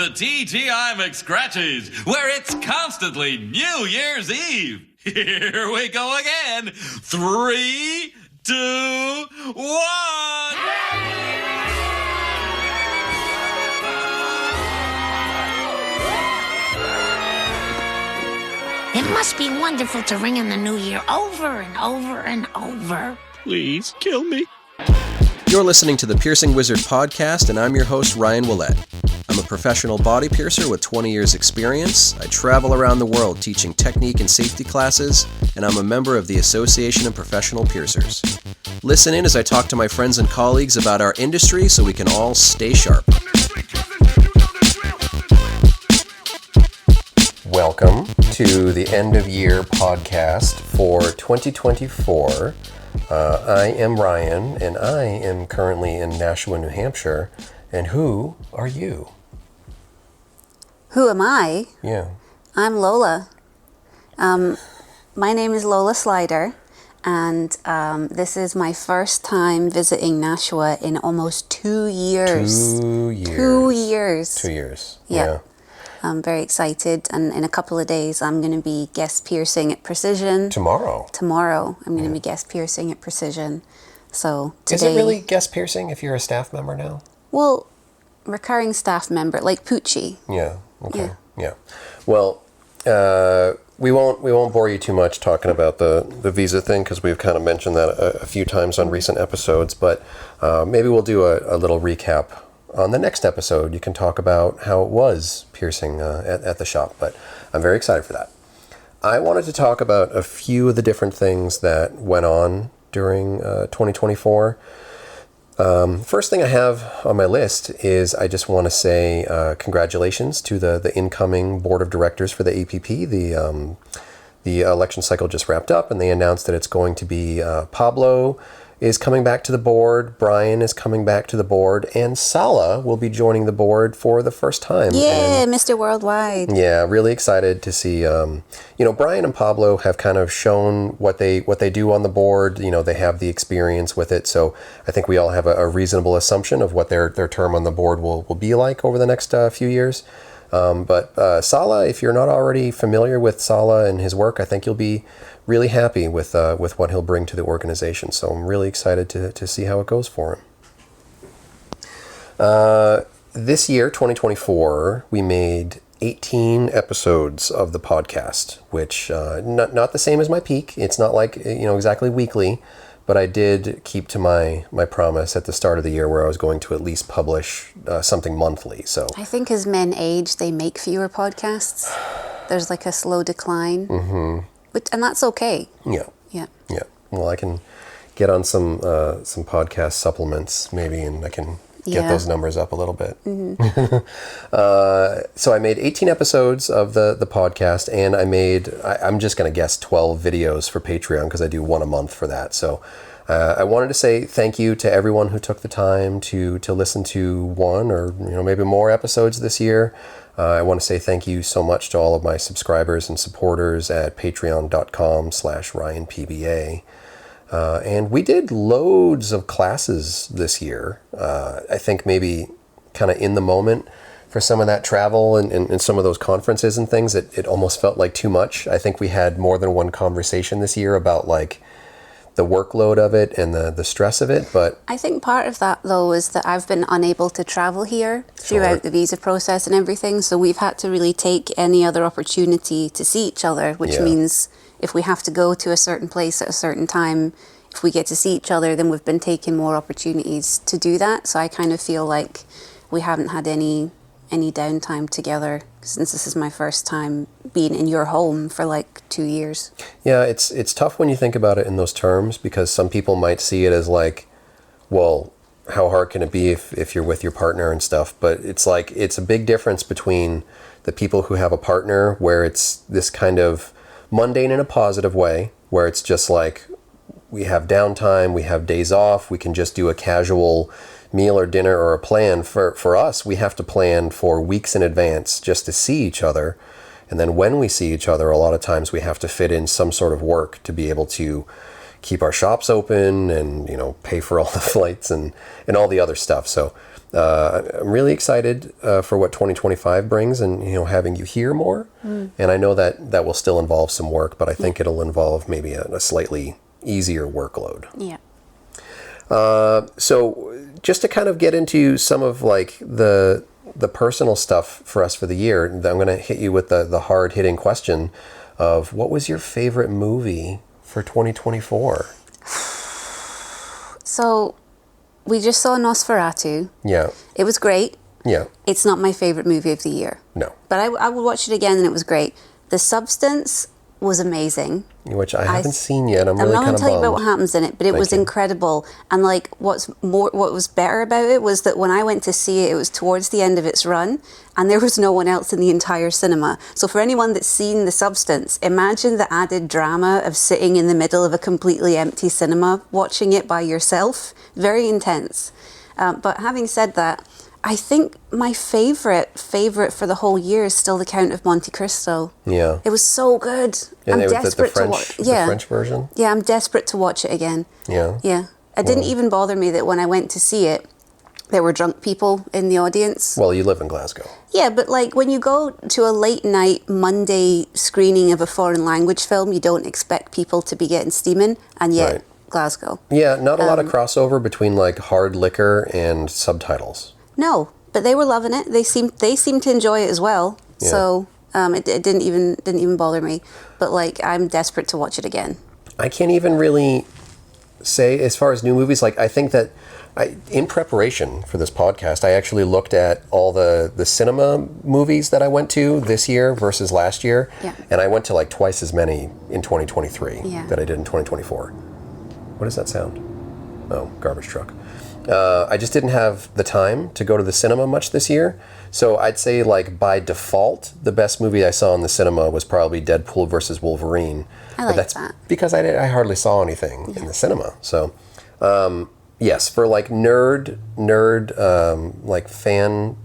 to TGI McScratchies, where it's constantly New Year's Eve. Here we go again. 3, 2, 1. It must be wonderful to ring in the new year over and over and over. Please kill me. You're listening to the Piercing Wizard podcast, and I'm your host, Ryan Willett. I'm a professional body piercer with 20 years experience. I travel around the world teaching technique and safety classes, and I'm a member of the Association of Professional Piercers. Listen in as I talk to my friends and colleagues about our industry so we can all stay sharp. Welcome to the end of year podcast for 2024. I am Ryan, and I am currently in Nashua, New Hampshire. And who are you? Who am I? Yeah. I'm Lola. My name is Lola Slider, and this is my first time visiting Nashua in almost 2 years. 2 years. 2 years. 2 years. Yeah. I'm very excited, and in a couple of days I'm going to be guest piercing at Precision. Tomorrow I'm going to be guest piercing at Precision. So today... Is it really guest piercing if you're a staff member now? Well, recurring staff member, like Poochie. Yeah. Okay. Yeah. Well, we won't bore you too much talking about the visa thing because we've kind of mentioned that a few times on recent episodes, but maybe we'll do a little recap on the next episode. You can talk about how it was piercing at the shop, but I'm very excited for that. I wanted to talk about a few of the different things that went on during 2024. First thing I have on my list is I just want to say congratulations to the incoming board of directors for the APP. The election cycle just wrapped up, and they announced that it's going to be Pablo is coming back to the board, Brian is coming back to the board, and Sala will be joining the board for the first time. Yeah, and Mr. Worldwide. Yeah, really excited to see, Brian and Pablo have kind of shown what they do on the board. They have the experience with it, so I think we all have a reasonable assumption of what their term on the board will be like over the next few years. But Sala, if you're not already familiar with Sala and his work, I think you'll be really happy with what he'll bring to the organization. So I'm really excited to see how it goes for him. This year, 2024, we made 18 episodes of the podcast, which not the same as my peak. It's not like exactly weekly, but I did keep to my promise at the start of the year where I was going to at least publish something monthly. So I think as men age, they make fewer podcasts. There's like a slow decline. Mm-hmm. And that's okay. Yeah. Yeah. Yeah. Well, I can get on some podcast supplements maybe, and I can get those numbers up a little bit. Mm-hmm. So I made 18 episodes of the podcast, and I'm just going to guess 12 videos for Patreon because I do one a month for that. So I wanted to say thank you to everyone who took the time to listen to one or maybe more episodes this year. I want to say thank you so much to all of my subscribers and supporters at patreon.com/RyanPBA. And we did loads of classes this year. I think maybe kind of in the moment for some of that travel and some of those conferences and things, it almost felt like too much. I think we had more than one conversation this year about like the workload of it and the stress of it. But I think part of that though is that I've been unable to travel here throughout the visa process and everything. So we've had to really take any other opportunity to see each other, which means if we have to go to a certain place at a certain time, if we get to see each other, then we've been taking more opportunities to do that. So I kind of feel like we haven't had any downtime together since this is my first time being in your home for like 2 years. Yeah, it's tough when you think about it in those terms because some people might see it as like, well, how hard can it be if you're with your partner and stuff? But it's like, it's a big difference between the people who have a partner where it's this kind of mundane in a positive way, where it's just like, we have downtime, we have days off, we can just do a casual meal or dinner or a plan. For us, we have to plan for weeks in advance just to see each other. And then when we see each other, a lot of times we have to fit in some sort of work to be able to keep our shops open and, pay for all the flights and all the other stuff. So I'm really excited for what 2025 brings and, having you here more. And I know that will still involve some work, but I think it'll involve maybe a slightly easier workload. Yeah. So just to kind of get into some of like the personal stuff for us for the year, I'm going to hit you with the hard-hitting question of what was your favorite movie for 2024? So we just saw Nosferatu. Yeah. It was great. Yeah. It's not my favorite movie of the year. No. But I would watch it again and it was great. The Substance was amazing. Which I haven't seen yet. I'm really not kind going of to tell you bummed. about what happens in it, but it was incredible. And like what was better about it was that when I went to see it, it was towards the end of its run and there was no one else in the entire cinema. So for anyone that's seen The Substance, imagine the added drama of sitting in the middle of a completely empty cinema, watching it by yourself. Very intense. But having said that, I think my favorite for the whole year is still The Count of Monte Cristo. Yeah. It was so good. And I'm it was desperate to watch. the French version? Yeah, I'm desperate to watch it again. Yeah. Yeah. It didn't even bother me that when I went to see it, there were drunk people in the audience. Well, you live in Glasgow. Yeah, but like when you go to a late night Monday screening of a foreign language film, you don't expect people to be getting steaming, and yet Glasgow. Yeah, not a lot of crossover between like hard liquor and subtitles. No, but they were loving it. They seemed to enjoy it as well. Yeah. So it didn't even bother me. But like I'm desperate to watch it again. I can't even really say as far as new movies. Like I think that in preparation for this podcast, I actually looked at all the cinema movies that I went to this year versus last year. Yeah. And I went to like twice as many in 2023 that I did in 2024. What does that sound? Oh, garbage truck. I just didn't have the time to go to the cinema much this year. So I'd say like by default, the best movie I saw in the cinema was probably Deadpool versus Wolverine. I like but that's that. because I hardly saw anything in the cinema. So yes, for like nerd, like fan,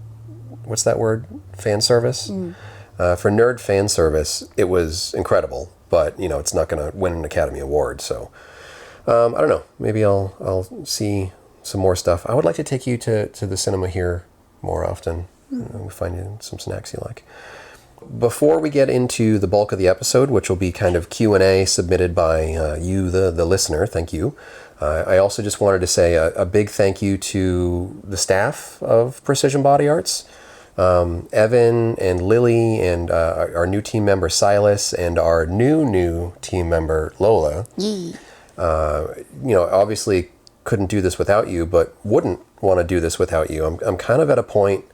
what's that word? Fan service? For nerd fan service, it was incredible. But, it's not going to win an Academy Award. So I don't know. Maybe I'll see some more stuff. I would like to take you to the cinema here more often. Find you some snacks you like. Before we get into the bulk of the episode, which will be kind of Q&A submitted by you, the listener, thank you. I also just wanted to say a big thank you to the staff of Precision Body Arts. Evan and Lily and our new team member Silas and our new team member Lola. Yee. Obviously couldn't do this without you, but wouldn't want to do this without you. I'm kind of at a point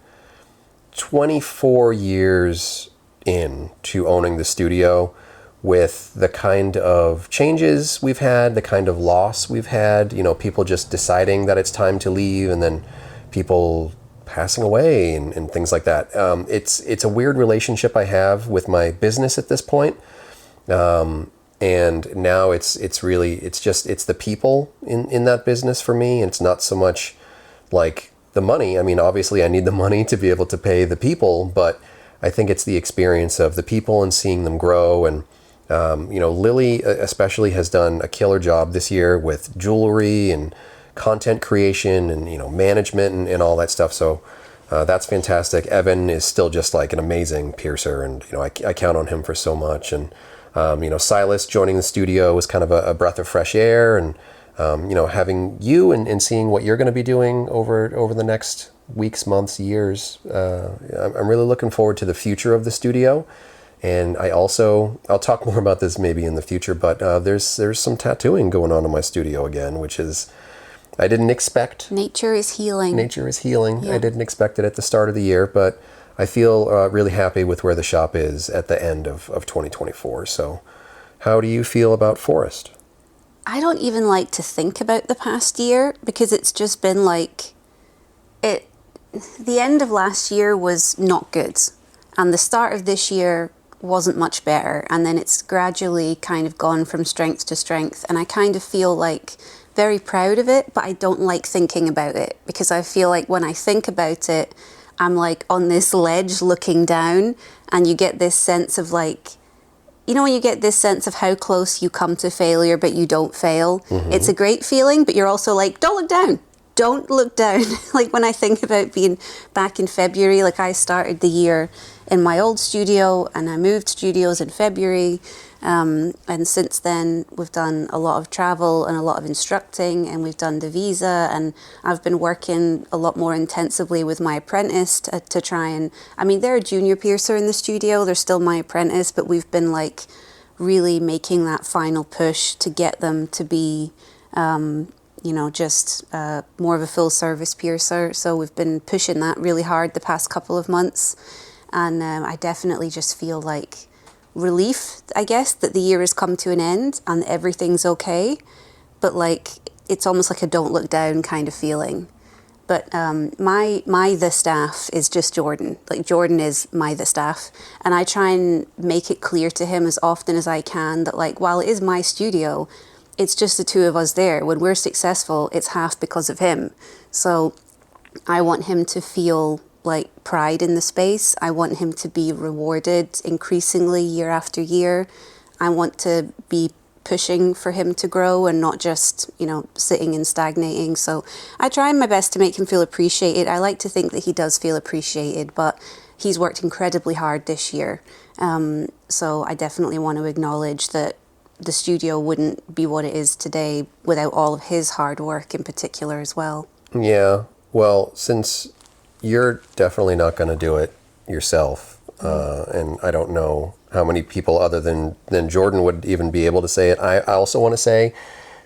24 years into owning the studio with the kind of changes we've had, the kind of loss we've had, people just deciding that it's time to leave and then people passing away and things like that. It's a weird relationship I have with my business at this point. And now it's the people in that business for me. And it's not so much like the money. I mean, obviously I need the money to be able to pay the people, but I think it's the experience of the people and seeing them grow. And, Lily especially has done a killer job this year with jewelry and content creation and, management and all that stuff. So that's fantastic. Evan is still just like an amazing piercer. And, I count on him for so much. And, Silas joining the studio was kind of a breath of fresh air, and having you and seeing what you're going to be doing over the next weeks, months, years. I'm really looking forward to the future of the studio, and I'll talk more about this maybe in the future. But there's some tattooing going on in my studio again, which is I didn't expect. Nature is healing. Yeah. I didn't expect it at the start of the year, but I feel really happy with where the shop is at the end of 2024. So how do you feel about Forest? I don't even like to think about the past year because it's just been like the end of last year was not good and the start of this year wasn't much better, and then it's gradually kind of gone from strength to strength, and I kind of feel like very proud of it, but I don't like thinking about it because I feel like when I think about it, I'm like on this ledge looking down, and you get this sense of like you know when you get this sense of how close you come to failure, but you don't fail? It's a great feeling, but you're also like, don't look down. Don't look down. Like when I think about being back in February, like I started the year in my old studio and I moved studios in February. And since then, we've done a lot of travel and a lot of instructing, and we've done the visa, and I've been working a lot more intensively with my apprentice to try and, I mean, they're a junior piercer in the studio, they're still my apprentice, but we've been like really making that final push to get them to be, you know, just more of a full service piercer. So we've been pushing that really hard the past couple of months. And I definitely just feel like relief, I guess, that the year has come to an end and everything's okay. But like, it's almost like a don't look down kind of feeling. But the staff is just Jordan. Like Jordan is the staff. And I try and make it clear to him as often as I can that like, while it is my studio, it's just the two of us there. When we're successful, it's half because of him. So I want him to feel like pride in the space. I want him to be rewarded increasingly year after year. I want to be pushing for him to grow and not just, you know, sitting and stagnating. So I try my best to make him feel appreciated. I like to think that he does feel appreciated, but he's worked incredibly hard this year. So I definitely want to acknowledge that the studio wouldn't be what it is today without all of his hard work in particular as well. Yeah, well, since you're definitely not going to do it yourself, and I don't know how many people other than Jordan would even be able to say it. I also want to say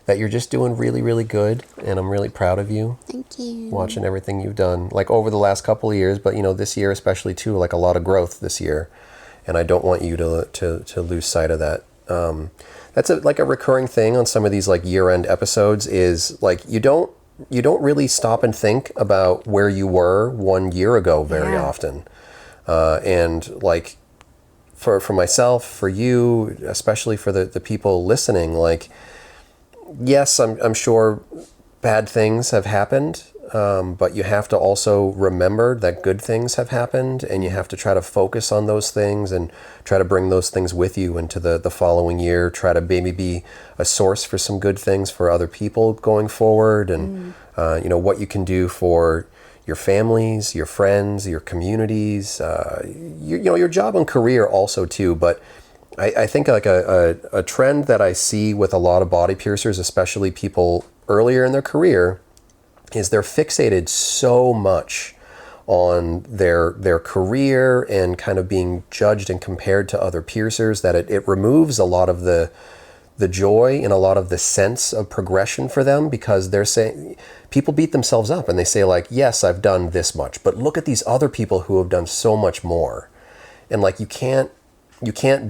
that you're just doing really, really good, and I'm really proud of you. Thank you. Watching everything you've done, like over the last couple of years, but you know, this year especially too, like a lot of growth this year, and I don't want you to lose sight of that. That's like a recurring thing on some of these like year-end episodes is like you don't really stop and think about where you were 1 year ago very often. And like for myself, for you, especially for the people listening, like, yes, I'm sure bad things have happened, but you have to also remember that good things have happened, and you have to try to focus on those things and try to bring those things with you into the following year. Try to maybe be a source for some good things for other people going forward, and you know, what you can do for your families, your friends, your communities, you know, your job and career also too. But I think like a trend that I see with a lot of body piercers, especially people earlier in their career, is they're fixated so much on their career and kind of being judged and compared to other piercers that it removes a lot of the joy and a lot of the sense of progression for them, because they're saying, people beat themselves up and they say like, yes, I've done this much, but look at these other people who have done so much more. And like, you can't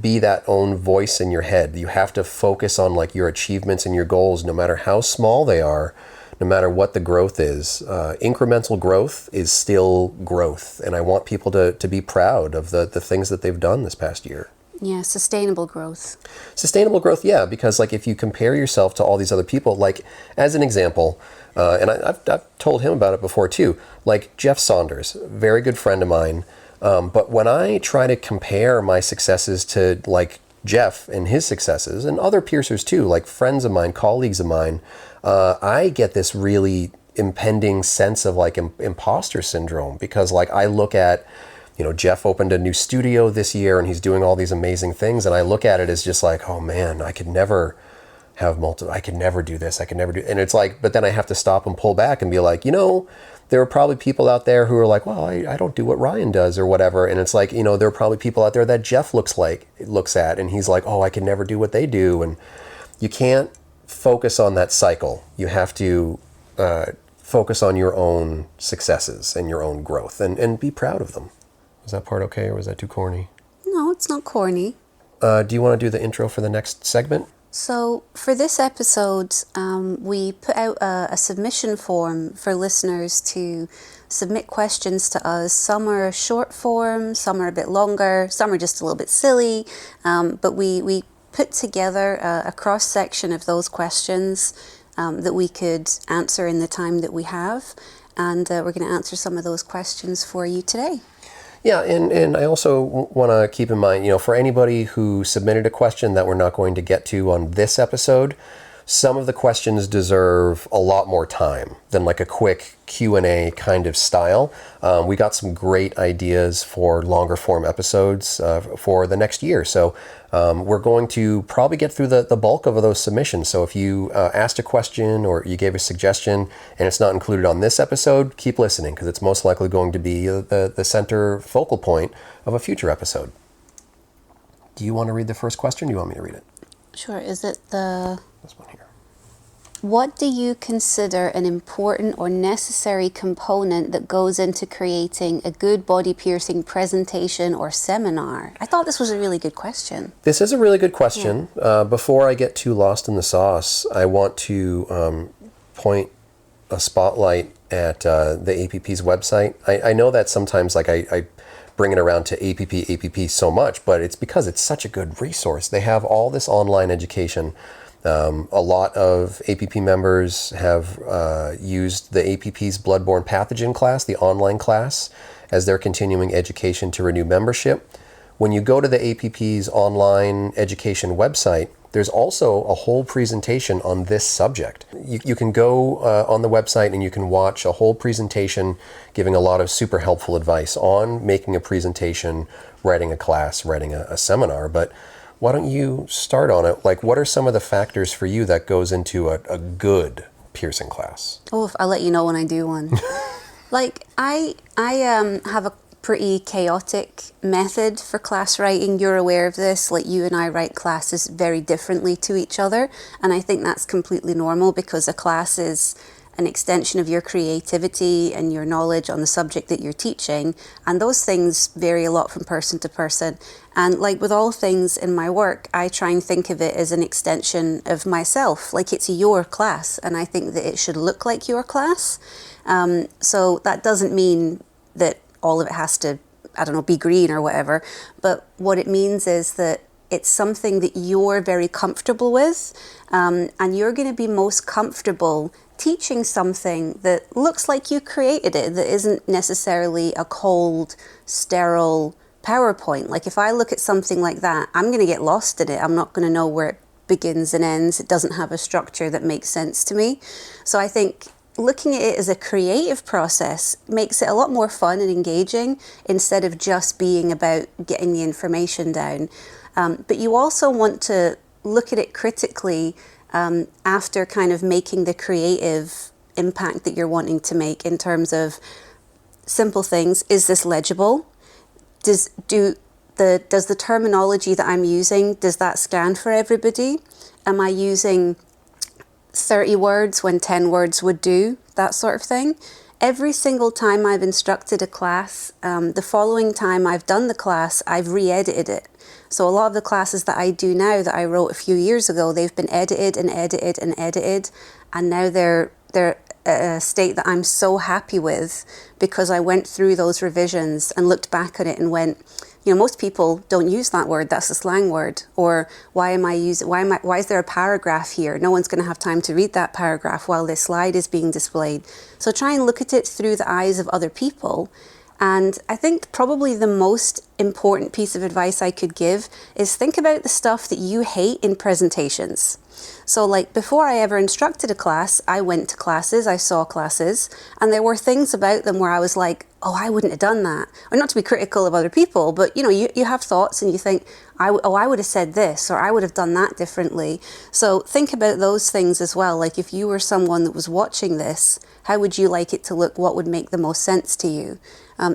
be that own voice in your head. You have to focus on like your achievements and your goals, no matter how small they are, no matter what the growth is. Incremental growth is still growth. And I want people to be proud of the things that they've done this past year. Yeah, sustainable growth. Sustainable growth, yeah, because like if you compare yourself to all these other people, like as an example, and I've told him about it before too, like Jeff Saunders, very good friend of mine. But when I try to compare my successes to like Jeff and his successes, and other piercers too, like friends of mine, colleagues of mine, I get this really impending sense of like imposter syndrome, because like I look at, you know, Jeff opened a new studio this year and he's doing all these amazing things, and I look at it as just like, oh man, I could never have I could never do this, I could never do, and it's like, but then I have to stop and pull back and be like, you know, there are probably people out there who are like, well, I don't do what Ryan does or whatever. And it's like, you know, there are probably people out there that Jeff looks at and he's like, oh, I can never do what they do. And you can't focus on that cycle. You have to focus on your own successes and your own growth and be proud of them. Was that part okay, or was that too corny? No, it's not corny. Do you want to do the intro for the next segment? So for this episode, we put out a submission form for listeners to submit questions to us. Some are short form, some are a bit longer, some are just a little bit silly. But we put together a cross-section of those questions that we could answer in the time that we have. And we're going to answer some of those questions for you today. Yeah, and I also want to keep in mind, for anybody who submitted a question that we're not going to get to on this episode, some of the questions deserve a lot more time than like a quick Q&A kind of style. We got some great ideas for longer form episodes for the next year. So we're going to probably get through the bulk of those submissions. So if you asked a question or you gave a suggestion and it's not included on this episode, keep listening because it's most likely going to be the center focal point of a future episode. Do you want to read the first question? Or do you want me to read it? Sure. Is it This one here. What do you consider an important or necessary component that goes into creating a good body piercing presentation or seminar? I thought this was a really good question. This is a really good question. Yeah. Before I get too lost in the sauce, I want to point a spotlight at the APP's website. I know that sometimes I bring it around to APP so much, but it's because it's such a good resource. They have all this online education. A lot of APP members have used the APP's Bloodborne Pathogen class, the online class, as their continuing education to renew membership. When you go to the APP's online education website, there's also a whole presentation on this subject. You can go on the website and you can watch a whole presentation giving a lot of super helpful advice on making a presentation, writing a class, writing a seminar. But why don't you start on it? Like, what are some of the factors for you that goes into a good piercing class? Oh, I'll let you know when I do one. Like, I have a pretty chaotic method for class writing. You're aware of this. Like, you and I write classes very differently to each other. And I think that's completely normal because a class is an extension of your creativity and your knowledge on the subject that you're teaching. And those things vary a lot from person to person. And like with all things in my work, I try and think of it as an extension of myself. Like it's your class. And I think that it should look like your class. So that doesn't mean that all of it has to, be green or whatever. But what it means is that it's something that you're very comfortable with. And you're going to be most comfortable teaching something that looks like you created it, that isn't necessarily a cold, sterile PowerPoint. Like if I look at something like that, I'm going to get lost in it. I'm not going to know where it begins and ends. It doesn't have a structure that makes sense to me. So I think looking at it as a creative process makes it a lot more fun and engaging instead of just being about getting the information down. But you also want to look at it critically after kind of making the creative impact that you're wanting to make in terms of simple things. Is this legible? Does the terminology that I'm using, does that scan for everybody? Am I using 30 words when 10 words would do? That sort of thing. Every single time I've instructed a class, the following time I've done the class, I've re-edited it. So a lot of the classes that I do now that I wrote a few years ago, they've been edited and edited and edited, and now they're a state that I'm so happy with because I went through those revisions and looked back at it and went, most people don't use that word. That's a slang word. Or why is there a paragraph here? No one's going to have time to read that paragraph while this slide is being displayed. So try and look at it through the eyes of other people. And I think probably the most important piece of advice I could give is think about the stuff that you hate in presentations. So like before I ever instructed a class, I went to classes, I saw classes, and there were things about them where I was like, oh, I wouldn't have done that. Or not to be critical of other people, but you have thoughts and you think, I would have said this, or I would have done that differently. So think about those things as well. Like if you were someone that was watching this, how would you like it to look? What would make the most sense to you?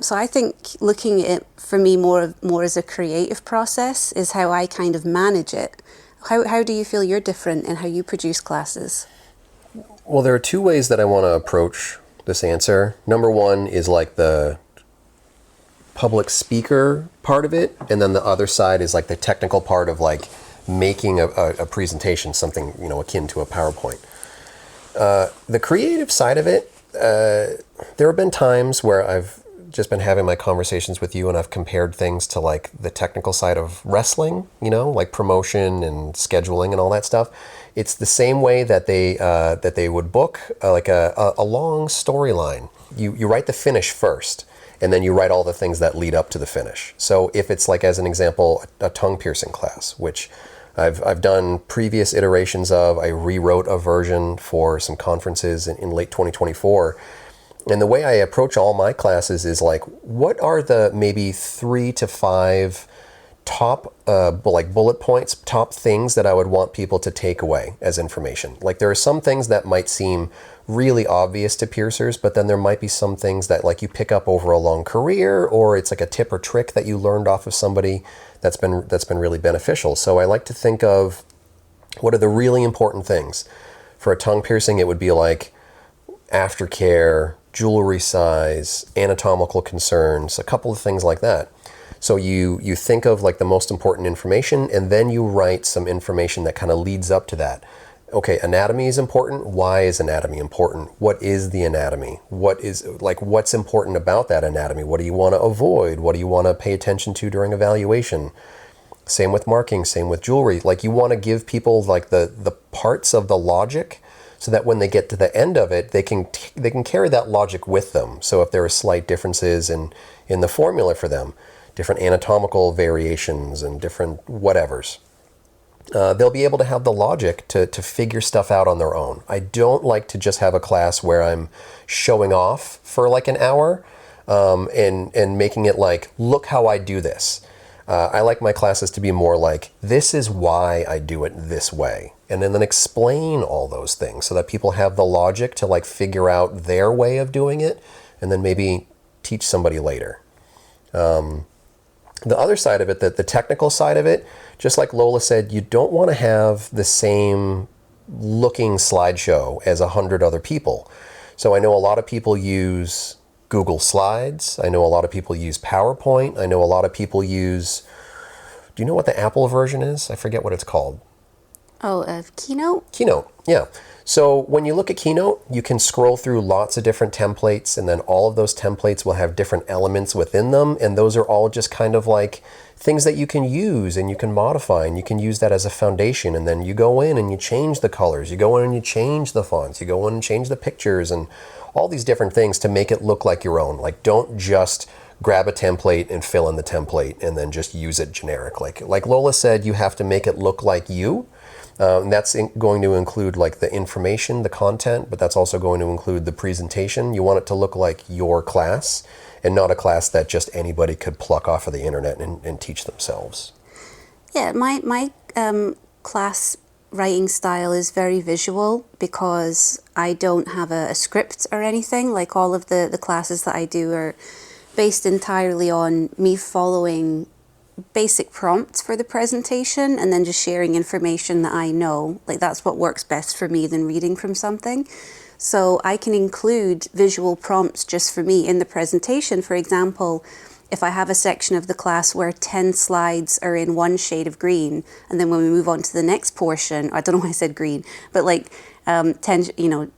So I think looking at it for me more as a creative process is how I kind of manage it. How do you feel you're different in how you produce classes? Well, there are two ways that I want to approach this answer. Number one is like the public speaker part of it, and then the other side is like the technical part of like making a presentation, something akin to a PowerPoint. The creative side of it, there have been times where I've just been having my conversations with you and I've compared things to like the technical side of wrestling, like promotion and scheduling and all that stuff. It's the same way that they would book like a long storyline. You write the finish first, and then you write all the things that lead up to the finish. So if it's like, as an example, a tongue piercing class, which I've done previous iterations of, I rewrote a version for some conferences in late 2024. And the way I approach all my classes is like, what are the maybe 3 to 5 top like bullet points, top things that I would want people to take away as information. Like there are some things that might seem really obvious to piercers, but then there might be some things that like you pick up over a long career, or it's like a tip or trick that you learned off of somebody that's been really beneficial. So I like to think of what are the really important things. For a tongue piercing, it would be like aftercare, jewelry size, anatomical concerns, a couple of things like that. So you think of like the most important information, and then you write some information that kind of leads up to that. Okay, anatomy is important. Why is anatomy important? What is the anatomy? What's important about that anatomy? What do you want to avoid? What do you want to pay attention to during evaluation? Same with marking, same with jewelry. Like you want to give people like the parts of the logic, so that when they get to the end of it, they can carry that logic with them. So if there are slight differences in the formula for them, different anatomical variations and different whatevers, they'll be able to have the logic to figure stuff out on their own. I don't like to just have a class where I'm showing off for like an hour and making it like, look how I do this. I like my classes to be more like, this is why I do it this way. And then explain all those things so that people have the logic to like figure out their way of doing it, and then maybe teach somebody later. The other side of it, the technical side of it, just like Lola said, you don't want to have the same looking slideshow as 100 other people. So I know a lot of people use Google Slides. I know a lot of people use PowerPoint. I know a lot of people use, do you know what the Apple version is? I forget what it's called. Oh, Keynote? Keynote, yeah. So when you look at Keynote, you can scroll through lots of different templates, and then all of those templates will have different elements within them, and those are all just kind of like things that you can use and you can modify, and you can use that as a foundation, and then you go in and you change the colors, you go in and you change the fonts, you go in and change the pictures, and all these different things to make it look like your own. Like, don't just grab a template and fill in the template and then just use it generic. Like Lola said, you have to make it look like you. And that's going to include like the information, the content, but that's also going to include the presentation. You want it to look like your class and not a class that just anybody could pluck off of the internet and teach themselves. Yeah, my class writing style is very visual because I don't have a script or anything. Like all of the classes that I do are based entirely on me following basic prompts for the presentation and then just sharing information that I know. Like that's what works best for me than reading from something. So I can include visual prompts just for me in the presentation. For example, if I have a section of the class where 10 slides are in one shade of green, and then when we move on to the next portion, I don't know why I said green, but like 10,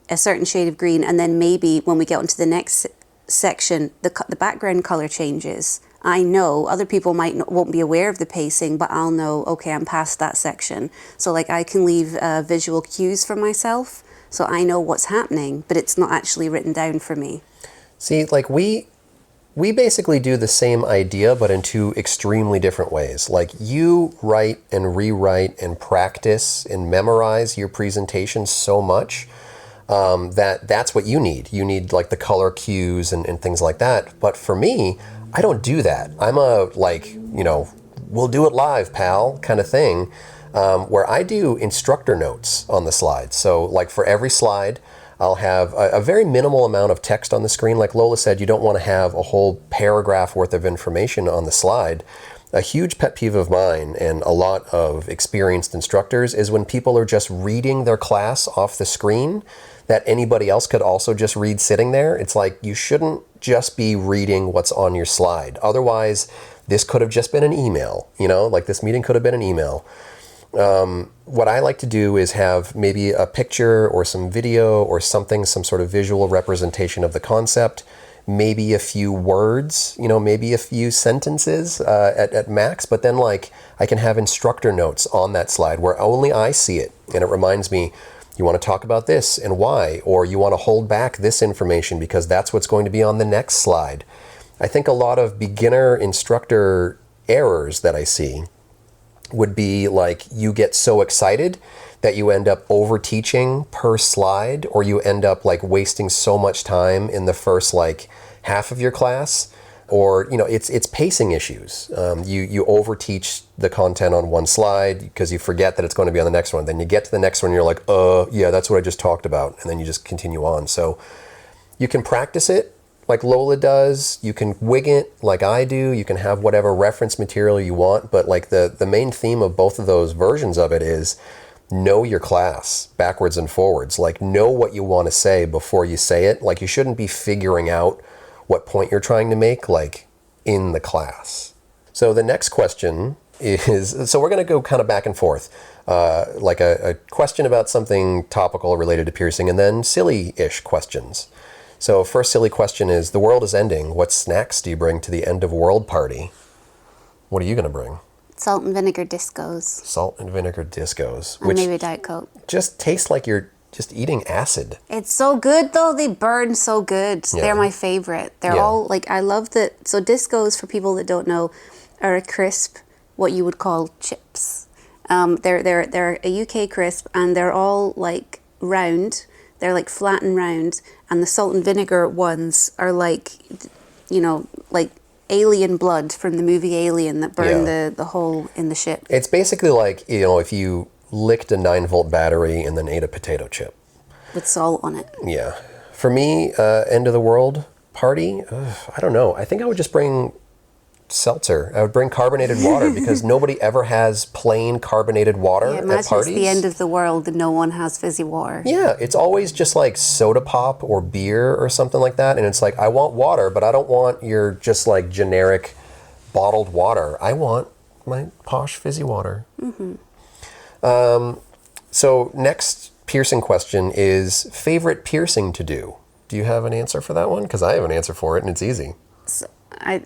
a certain shade of green, and then maybe when we get onto the next section, the background color changes. I know other people won't be aware of the pacing, but I'll know, okay, I'm past that section. So like I can leave visual cues for myself, so I know what's happening, but it's not actually written down for me. See, like we basically do the same idea, but in two extremely different ways. Like you write and rewrite and practice and memorize your presentation so much that's what you need. You need like the color cues and things like that. But for me, I don't do that. I'm a we'll do it live, pal, kind of thing, where I do instructor notes on the slides. So like for every slide, I'll have a very minimal amount of text on the screen. Like Lola said, you don't want to have a whole paragraph worth of information on the slide. A huge pet peeve of mine and a lot of experienced instructors is when people are just reading their class off the screen that anybody else could also just read sitting there. It's like you shouldn't just be reading what's on your slide. Otherwise, this could have just been an email, like this meeting could have been an email. What I like to do is have maybe a picture or some video or something, some sort of visual representation of the concept, maybe a few words, maybe a few sentences at max, but then like I can have instructor notes on that slide where only I see it. And it reminds me, you want to talk about this and why, or you want to hold back this information because that's what's going to be on the next slide. I think a lot of beginner instructor errors that I see would be like you get so excited that you end up over teaching per slide, or you end up like wasting so much time in the first like half of your class, or it's pacing issues. You over teach the content on one slide because you forget that it's going to be on the next one. Then you get to the next one and you're like, yeah, that's what I just talked about, and then you just continue on. So you can practice it like Lola does. You can wing it like I do. You can have whatever reference material you want. But like the main theme of both of those versions of it is know your class backwards and forwards. Like know what you want to say before you say it. Like you shouldn't be figuring out what point you're trying to make like in the class. So the next question is, so we're going to go kind of back and forth. Like a question about something topical related to piercing, and then silly-ish questions. So first silly question is, the world is ending. What snacks do you bring to the end of world party? What are you going to bring? Salt and vinegar discos. Salt and vinegar discos. And maybe Diet Coke. Just tastes like you're just eating acid. It's so good though. They burn so good. Yeah. They're my favorite. They're all like, I love that. So discos, for people that don't know, are a crisp, what you would call chips. They're a UK crisp, and they're all like round. They're like flat and round, and the salt and vinegar ones are like, like alien blood from the movie Alien that burned the hole in the ship. It's basically like, if you licked a 9-volt battery and then ate a potato chip. With salt on it. Yeah. For me, end of the world party, I don't know. I think I would just bring seltzer. I would bring carbonated water because nobody ever has plain carbonated water at parties. Imagine it's the end of the world and no one has fizzy water. Yeah, it's always just like soda pop or beer or something like that. And it's like, I want water, but I don't want your just like generic bottled water. I want my posh fizzy water. Mm-hmm. So next piercing question is favorite piercing to do. Do you have an answer for that one? Because I have an answer for it and it's easy. So I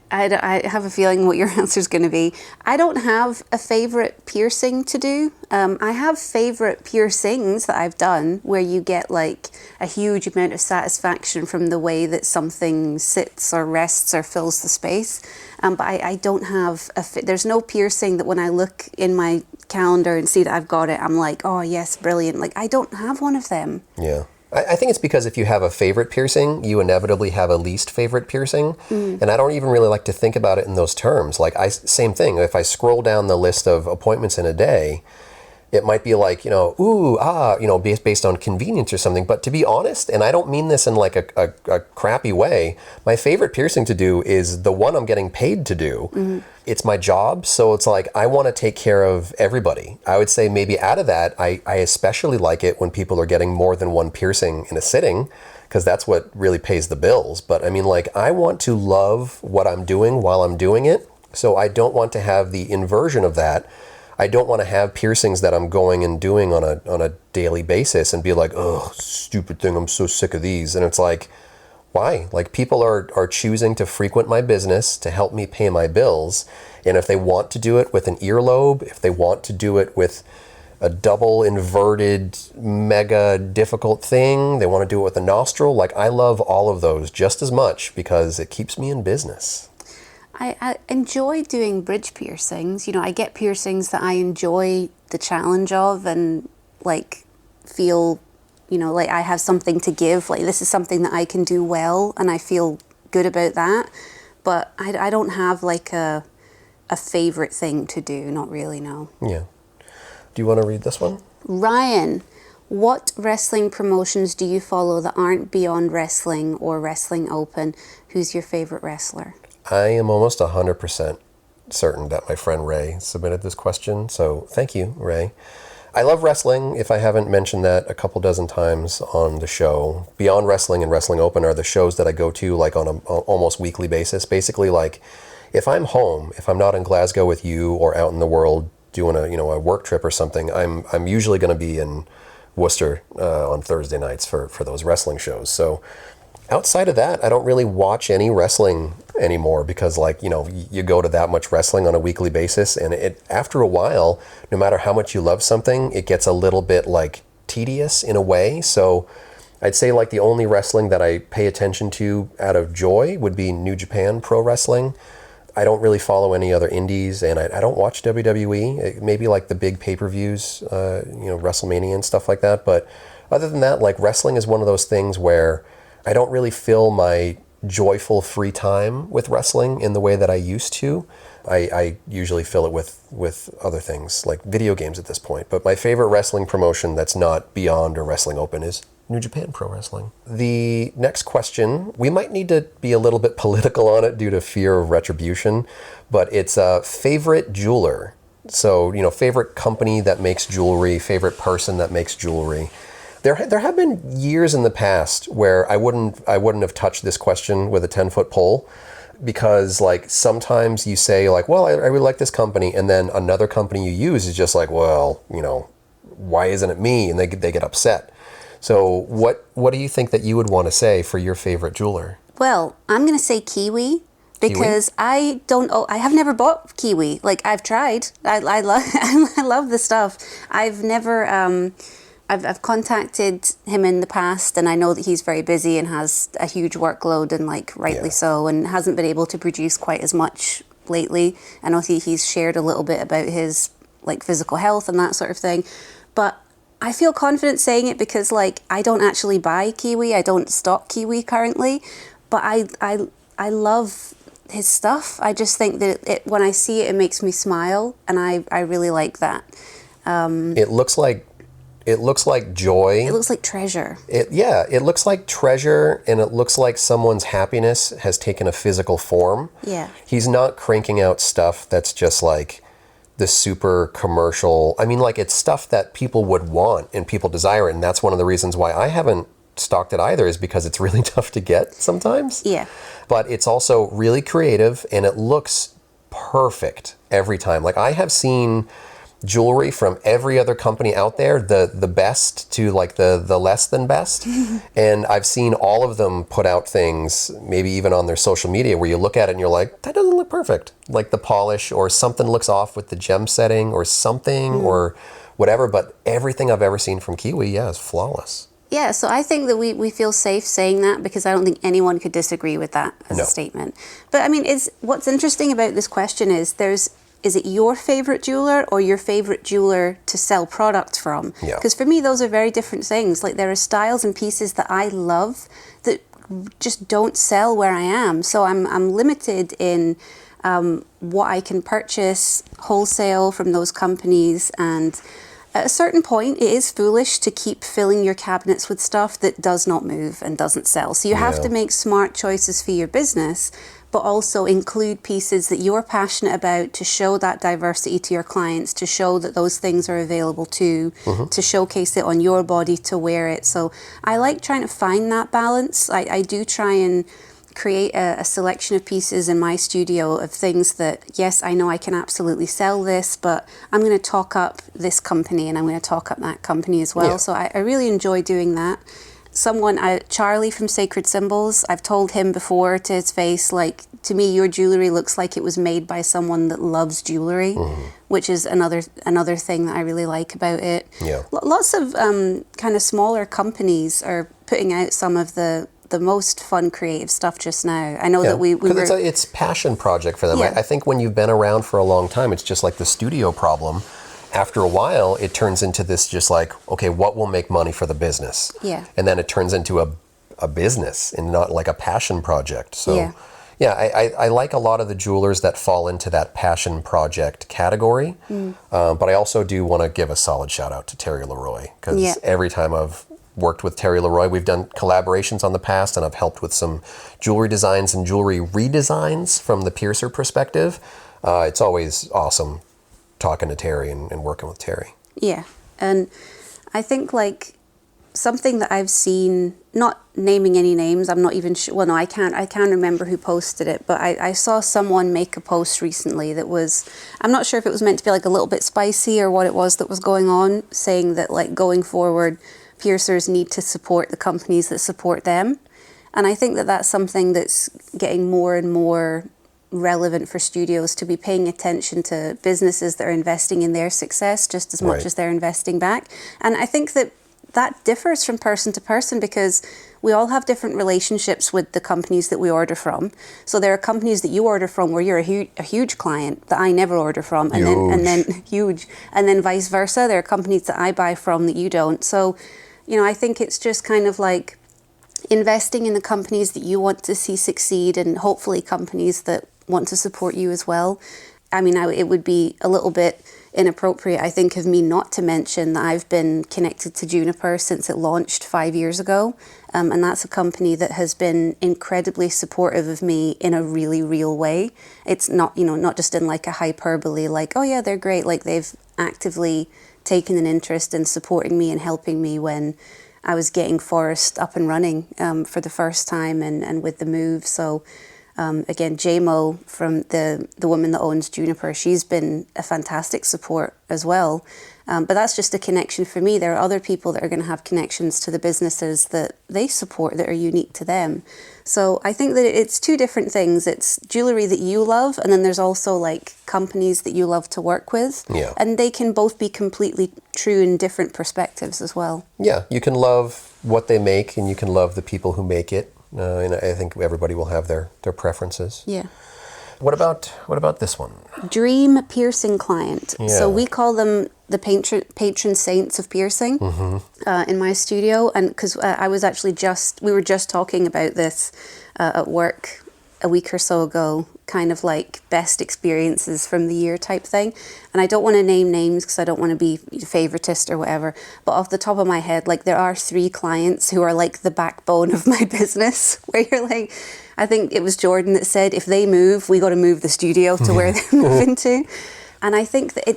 have a feeling what your answer is going to be. I don't have a favorite piercing to do. I have favorite piercings that I've done where you get like a huge amount of satisfaction from the way that something sits or rests or fills the space. But I don't have there's no piercing that when I look in my calendar and see that I've got it, I'm like, oh yes, brilliant. Like I don't have one of them. Yeah. I think it's because if you have a favorite piercing, you inevitably have a least favorite piercing. And I don't even really like to think about it in those terms. Like same thing. If I scroll down the list of appointments in a day, it might be like, based on convenience or something. But to be honest, and I don't mean this in like a crappy way, my favorite piercing to do is the one I'm getting paid to do. Mm-hmm. It's my job. So it's like, I want to take care of everybody. I would say maybe out of that, I especially like it when people are getting more than one piercing in a sitting, because that's what really pays the bills. But I mean, like, I want to love what I'm doing while I'm doing it. So I don't want to have the inversion of that. I don't want to have piercings that I'm going and doing on a daily basis and be like, oh, stupid thing, I'm so sick of these. And it's like, why? Like, people are choosing to frequent my business to help me pay my bills. And if they want to do it with an earlobe, if they want to do it with a double inverted mega difficult thing, they want to do it with a nostril, like, I love all of those just as much because it keeps me in business. I enjoy doing bridge piercings. I get piercings that I enjoy the challenge of and like feel, like I have something to give. Like this is something that I can do well and I feel good about that. But I don't have like a favorite thing to do. Not really, no. Yeah. Do you want to read this one? Ryan, what wrestling promotions do you follow that aren't Beyond Wrestling or Wrestling Open? Who's your favorite wrestler? I am almost 100% certain that my friend Ray submitted this question, so thank you, Ray. I love wrestling, if I haven't mentioned that a couple dozen times on the show. Beyond Wrestling and Wrestling Open are the shows that I go to like on an almost weekly basis. Basically, like, if I'm home, if I'm not in Glasgow with you or out in the world doing a work trip or something, I'm usually going to be in Worcester on Thursday nights for those wrestling shows. So outside of that, I don't really watch any wrestling anymore because, like, you go to that much wrestling on a weekly basis, and after a while, no matter how much you love something, it gets a little bit like tedious in a way. So I'd say like the only wrestling that I pay attention to out of joy would be New Japan Pro Wrestling. I don't really follow any other indies, and I don't watch WWE. Maybe like the big pay-per-views, WrestleMania and stuff like that. But other than that, like wrestling is one of those things where I don't really fill my joyful free time with wrestling in the way that I used to. I usually fill it with other things, like video games at this point. But my favorite wrestling promotion that's not Beyond or Wrestling Open is New Japan Pro Wrestling. The next question, we might need to be a little bit political on it due to fear of retribution, but it's a favorite jeweler. So, favorite company that makes jewelry, favorite person that makes jewelry. There have been years in the past where I wouldn't have touched this question with a 10-foot pole, because like sometimes you say like, well, I really like this company, and then another company you use is just like, well, why isn't it me? And they get upset. So what do you think that you would want to say for your favorite jeweler? Well, I'm going to say Kiwi. Because I have never bought Kiwi. Like, I've tried. I love the stuff. I've never, I've contacted him in the past, and I know that he's very busy and has a huge workload, and like rightly so, and hasn't been able to produce quite as much lately. I know he's shared a little bit about his like physical health and that sort of thing. But I feel confident saying it because like I don't actually buy Kiwi. I don't stock Kiwi currently, but I love his stuff. I just think that when I see it, it makes me smile, and I really like that. It looks like joy. It looks like treasure. It looks like treasure, and it looks like someone's happiness has taken a physical form. Yeah. He's not cranking out stuff that's just like the super commercial. I mean, like it's stuff that people would want and people desire it, and that's one of the reasons why I haven't stocked it either, is because it's really tough to get sometimes. Yeah. But it's also really creative, and it looks perfect every time. Like I have seen jewelry from every other company out there, the best to like the less than best. And I've seen all of them put out things, maybe even on their social media, where you look at it and you're like, that doesn't look perfect. Like the polish or something looks off with the gem setting or something or whatever. But everything I've ever seen from Kiwi, is flawless. Yeah, so I think that we feel safe saying that, because I don't think anyone could disagree with that as a statement. But I mean, what's interesting about this question is is it your favorite jeweler or your favorite jeweler to sell products from? Yeah. Because for me, those are very different things. Like there are styles and pieces that I love that just don't sell where I am. So I'm limited in what I can purchase wholesale from those companies, and at a certain point, it is foolish to keep filling your cabinets with stuff that does not move and doesn't sell. So you have to make smart choices for your business, but also include pieces that you're passionate about to show that diversity to your clients, to show that those things are available too, to showcase it on your body, to wear it. So I like trying to find that balance. I do try and create a selection of pieces in my studio of things that, yes, I know I can absolutely sell this, but I'm going to talk up this company and I'm going to talk up that company as well. Yeah. So I really enjoy doing that. Charlie from Sacred Symbols, I've told him before to his face, like, to me, your jewelry looks like it was made by someone that loves jewelry, which is another thing that I really like about it. Yeah. Lots of kind of smaller companies are putting out some of the most fun creative stuff just now. I know that we were... Because it's passion project for them. Yeah. I think when you've been around for a long time, it's just like the studio problem. After a while, it turns into this just like, okay, what will make money for the business? Yeah. And then it turns into a business and not like a passion project. So I like a lot of the jewelers that fall into that passion project category. But I also do want to give a solid shout out to Terry Leroy, because every time I've worked with Terry Leroy, we've done collaborations on the past, and I've helped with some jewelry designs and jewelry redesigns from the piercer perspective. It's always awesome talking to Terry and working with Terry. Yeah, and I think like something that I've seen, not naming any names, I'm not even sure, well no, I can't remember who posted it, but I saw someone make a post recently that was, I'm not sure if it was meant to be like a little bit spicy or what it was that was going on, saying that like going forward, piercers need to support the companies that support them. And I think that that's something that's getting more and more relevant for studios, to be paying attention to businesses that are investing in their success just as much as they're investing back. And I think that that differs from person to person because we all have different relationships with the companies that we order from. So there are companies that you order from where you're a huge client that I never order from, and then huge, and then vice versa. There are companies that I buy from that you don't. So, I think it's just kind of like investing in the companies that you want to see succeed, and hopefully companies that want to support you as well. I mean, it would be a little bit inappropriate, I think, of me not to mention that I've been connected to Juniper since it launched 5 years ago. And that's a company that has been incredibly supportive of me in a really real way. It's not, not just in like a hyperbole, like, oh yeah, they're great. Like they've actively taken an interest in supporting me and helping me when I was getting Forest up and running for the first time and with the move. So again, JMO, from the woman that owns Juniper, she's been a fantastic support as well. But that's just a connection for me. There are other people that are going to have connections to the businesses that they support that are unique to them. So I think that it's two different things. It's jewelry that you love, and then there's also like companies that you love to work with. Yeah. And they can both be completely true in different perspectives as well. Yeah, you can love what they make, and you can love the people who make it. And I think everybody will have their preferences. Yeah. What about this one? Dream piercing client. Yeah. So we call them the patron saints of piercing in my studio, and because we were just talking about this at work a week or so ago, kind of like best experiences from the year type thing. And I don't want to name names because I don't want to be favoritist or whatever, but off the top of my head, like there are 3 clients who are like the backbone of my business, where you're like, I think it was Jordan that said, if they move, we got to move the studio to where they're moving to. And I think that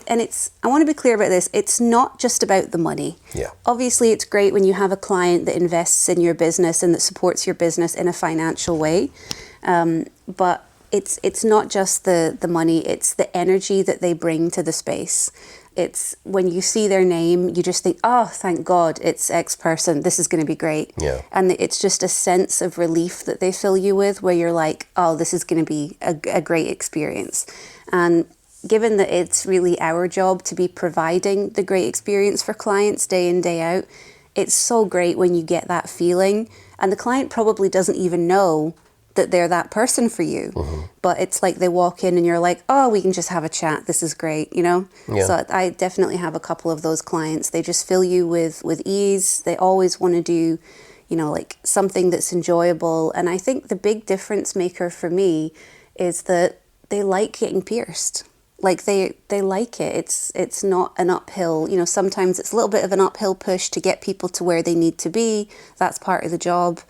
I want to be clear about this, it's not just about the money. Yeah. Obviously, it's great when you have a client that invests in your business and that supports your business in a financial way. But it's not just the money, it's the energy that they bring to the space. It's when you see their name, you just think, oh, thank God, it's X person, this is going to be great. Yeah. And it's just a sense of relief that they fill you with, where you're like, oh, this is going to be a great experience. And given that it's really our job to be providing the great experience for clients day in, day out, it's so great when you get that feeling. And the client probably doesn't even know that they're that person for you. But it's like they walk in and you're like, oh, we can just have a chat. This is great, Yeah. So I definitely have a couple of those clients. They just fill you with ease. They always want to do, like something that's enjoyable. And I think the big difference maker for me is that they like getting pierced. Like they like it. It's not an uphill, sometimes it's a little bit of an uphill push to get people to where they need to be. That's part of the job.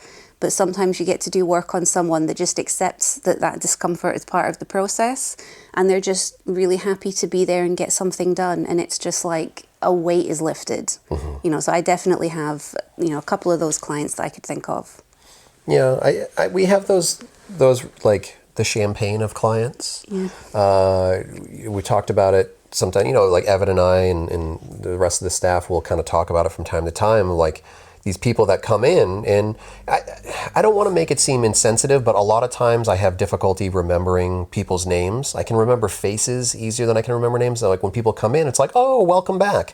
But sometimes you get to do work on someone that just accepts that discomfort is part of the process, and they're just really happy to be there and get something done. And it's just like a weight is lifted, So I definitely have, a couple of those clients that I could think of. Yeah, we have those like the champagne of clients. Yeah. We talked about it sometime, like Evan and I and the rest of the staff will kind of talk about it from time to time, like these people that come in, and I don't want to make it seem insensitive, but a lot of times I have difficulty remembering people's names. I can remember faces easier than I can remember names. So like when people come in, it's like, oh, welcome back,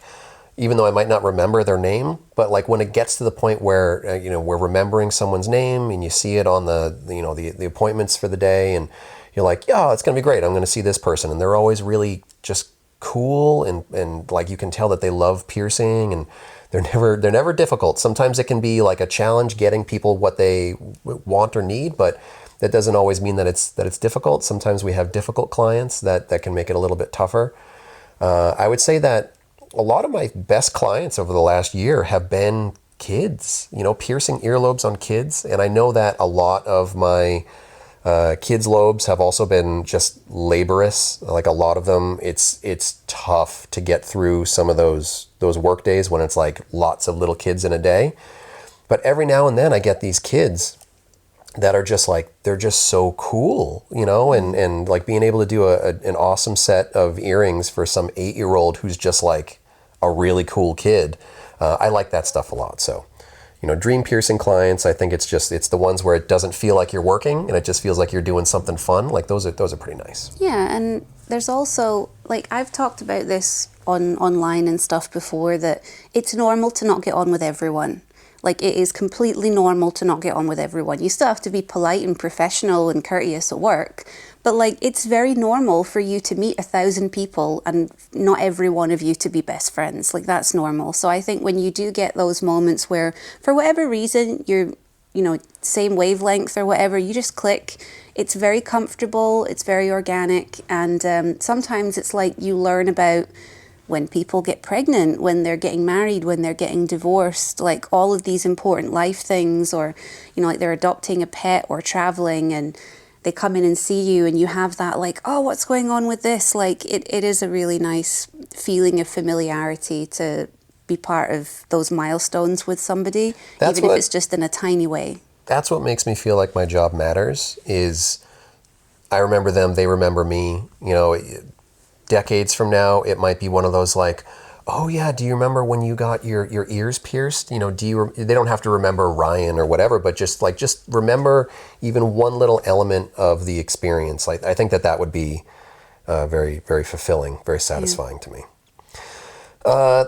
even though I might not remember their name. But like when it gets to the point where we're remembering someone's name, and you see it on the appointments for the day, and you're like, yeah, it's gonna be great. I'm gonna see this person, and they're always really just cool, and like you can tell that they love piercing, and they're never difficult. Sometimes it can be like a challenge getting people what they want or need, but that doesn't always mean that it's difficult. Sometimes we have difficult clients that can make it a little bit tougher. I would say that a lot of my best clients over the last year have been kids, piercing earlobes on kids. And I know that a lot of my kids' lobes have also been just laborious. Like a lot of them, it's tough to get through some of those work days when it's like lots of little kids in a day. But every now and then I get these kids that are just like, they're just so cool, and like being able to do an awesome set of earrings for some 8-year-old who's just like a really cool kid. I like that stuff a lot. So, dream piercing clients, I think it's the ones where it doesn't feel like you're working and it just feels like you're doing something fun. Like those are pretty nice. Yeah, and there's also like I've talked about this online and stuff before, that it's normal to not get on with everyone. Like, it is completely normal to not get on with everyone. You still have to be polite and professional and courteous at work, but like, it's very normal for you to meet 1,000 people and not every one of you to be best friends. Like, that's normal. So I think when you do get those moments where, for whatever reason, you're, same wavelength or whatever, you just click. It's very comfortable, it's very organic, and sometimes it's like you learn about when people get pregnant, when they're getting married, when they're getting divorced, like all of these important life things, or, like they're adopting a pet or traveling, and they come in and see you and you have that like, oh, what's going on with this? Like, it is a really nice feeling of familiarity to be part of those milestones with somebody, even if it's just in a tiny way. That's what makes me feel like my job matters, is I remember them, they remember me. Decades from now, it might be one of those like, oh yeah, do you remember when you got your ears pierced? They don't have to remember Ryan or whatever, but just remember even one little element of the experience. Like, I think that would be very, very fulfilling, very satisfying to me.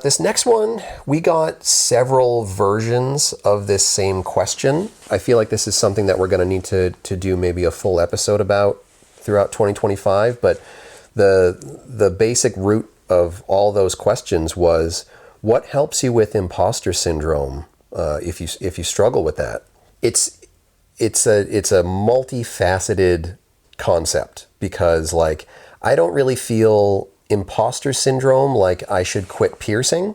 This next one, we got several versions of this same question. I feel like this is something that we're going to need to do maybe a full episode about throughout 2025, but the basic root of all those questions was, what helps you with imposter syndrome if you struggle with that? It's a multifaceted concept, because like, I don't really feel imposter syndrome like I should quit piercing,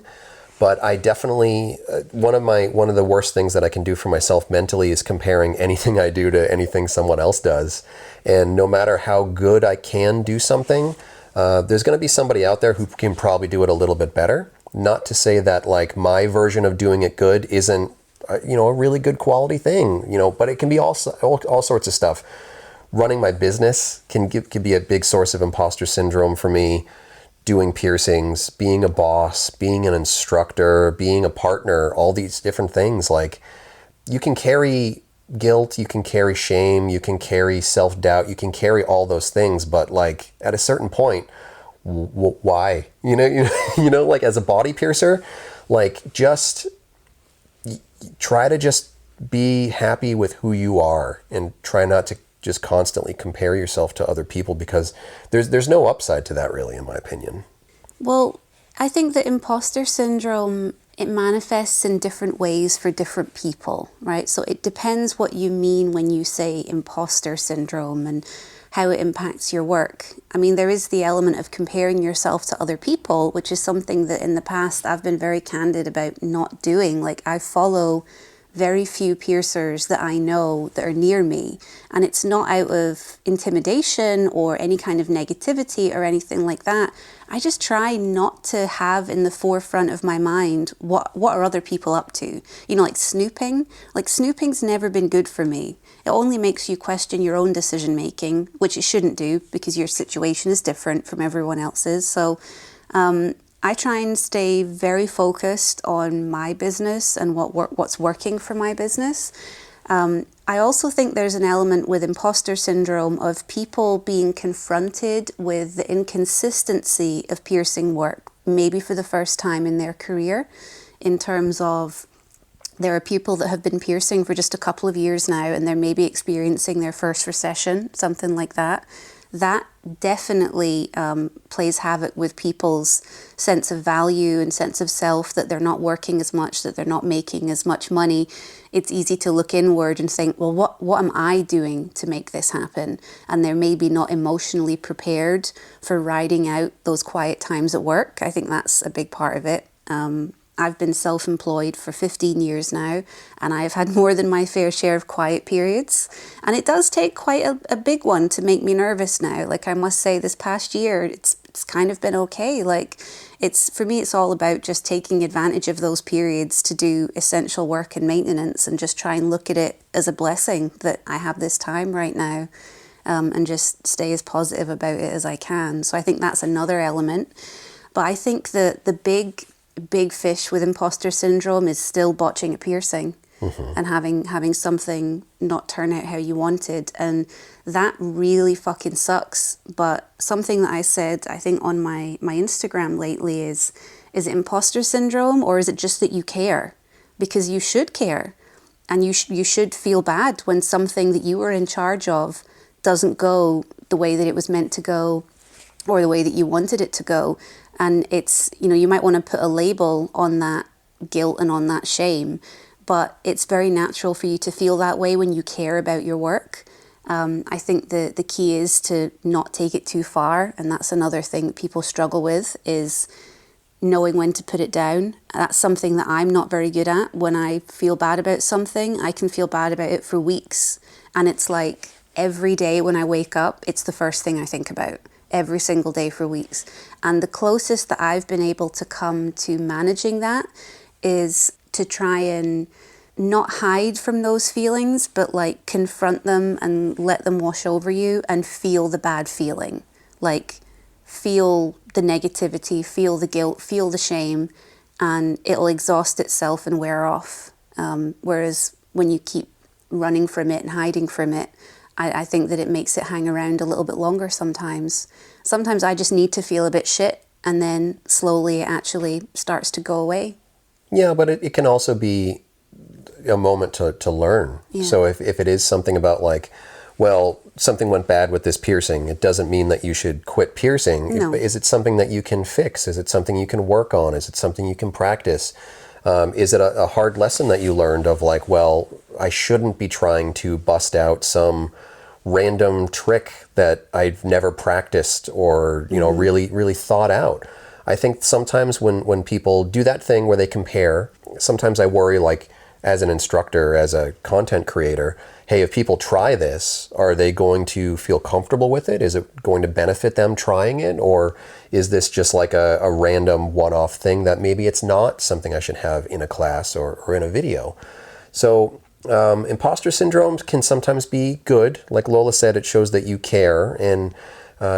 but I definitely one of the worst things that I can do for myself mentally is comparing anything I do to anything someone else does. And no matter how good I can do something, there's going to be somebody out there who can probably do it a little bit better. Not to say that like my version of doing it good isn't a really good quality thing, but it can be all sorts of stuff. Running my business can be a big source of imposter syndrome for me. Doing piercings, being a boss, being an instructor, being a partner, all these different things. Like, you can carry guilt, you can carry shame, you can carry self-doubt, you can carry all those things, but like, at a certain point, why? Like, as a body piercer, like, just try to just be happy with who you are and try not to just constantly compare yourself to other people, because there's no upside to that, really, in my opinion. Well, I think that imposter syndrome, it manifests in different ways for different people, right? So it depends what you mean when you say imposter syndrome and how it impacts your work. I mean, there is the element of comparing yourself to other people, which is something that in the past I've been very candid about not doing. Like, I follow very few piercers that I know that are near me. And it's not out of intimidation or any kind of negativity or anything like that. I just try not to have in the forefront of my mind what are other people up to. Like snooping. Like, snooping's never been good for me. It only makes you question your own decision making, which it shouldn't do, because your situation is different from everyone else's. So I try and stay very focused on my business and what's working for my business. I also think there's an element with imposter syndrome of people being confronted with the inconsistency of piercing work, maybe for the first time in their career, in terms of there are people that have been piercing for just a couple of years now and they're maybe experiencing their first recession, something like that. That definitely plays havoc with people's sense of value and sense of self, that they're not working as much, that they're not making as much money. It's easy to look inward and think, well, what am I doing to make this happen? And they're maybe not emotionally prepared for riding out those quiet times at work. I think that's a big part of it. I've been self-employed for 15 years now, and I've had more than my fair share of quiet periods. And it does take quite a big one to make me nervous now. Like, I must say, this past year, it's kind of been okay. Like, for me, it's all about just taking advantage of those periods to do essential work and maintenance, and just try and look at it as a blessing that I have this time right now, and just stay as positive about it as I can. So I think that's another element. But I think the big fish with imposter syndrome is still botching a piercing. and having something not turn out how you wanted. And that really fucking sucks. But something that I said, I think on my Instagram lately is it imposter syndrome, or is it just that you care? Because you should care. And you should feel bad when something that you were in charge of doesn't go the way that it was meant to go, or the way that you wanted it to go. And it's, you might want to put a label on that guilt and on that shame, but it's very natural for you to feel that way when you care about your work. I think the key is to not take it too far, and that's another thing that people struggle with, is knowing when to put it down. That's something that I'm not very good at. When I feel bad about something, I can feel bad about it for weeks, and it's like every day when I wake up, it's the first thing I think about, every single day for weeks. And the closest that I've been able to come to managing that is to try and not hide from those feelings, but like confront them and let them wash over you and feel the bad feeling. Like feel the negativity, feel the guilt, feel the shame, and it'll exhaust itself and wear off. Whereas when you keep running from it and hiding from it, I think that it makes it hang around a little bit longer sometimes. Sometimes I just need to feel a bit shit, and then slowly it actually starts to go away. Yeah, but it can also be a moment to learn. Yeah. So if it is something about like, well, something went bad with this piercing, it doesn't mean that you should quit piercing. No. Is it something that you can fix? Is it something you can work on? Is it something you can practice? Is it a hard lesson that you learned of like, well, I shouldn't be trying to bust out some random trick that I've never practiced or, really, really thought out. I think sometimes when people do that thing where they compare, sometimes I worry, like as an instructor, as a content creator, hey, if people try this, are they going to feel comfortable with it? Is it going to benefit them trying it? Or is this just like a random one-off thing that maybe it's not something I should have in a class or in a video? So imposter syndrome can sometimes be good. Like Lola said, it shows that you care. And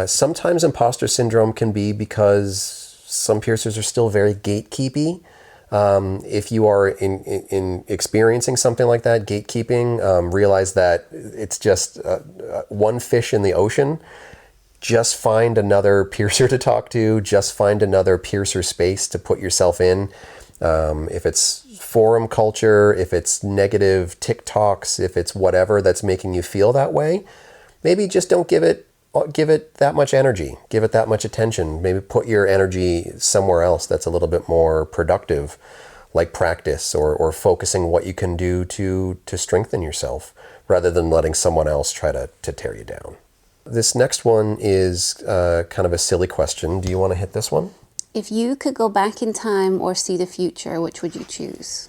sometimes imposter syndrome can be because some piercers are still very gatekeepy. If you are in experiencing something like that, gatekeeping, realize that it's just one fish in the ocean. Just find another piercer to talk to. Just find another piercer space to put yourself in. If it's forum culture, if it's negative TikToks, if it's whatever that's making you feel that way, maybe just don't give it that much energy, give it that much attention. Maybe put your energy somewhere else that's a little bit more productive, like practice or focusing what you can do to strengthen yourself rather than letting someone else try to tear you down. This next one is kind of a silly question. Do you want to hit this one? If you could go back in time or see the future, which would you choose?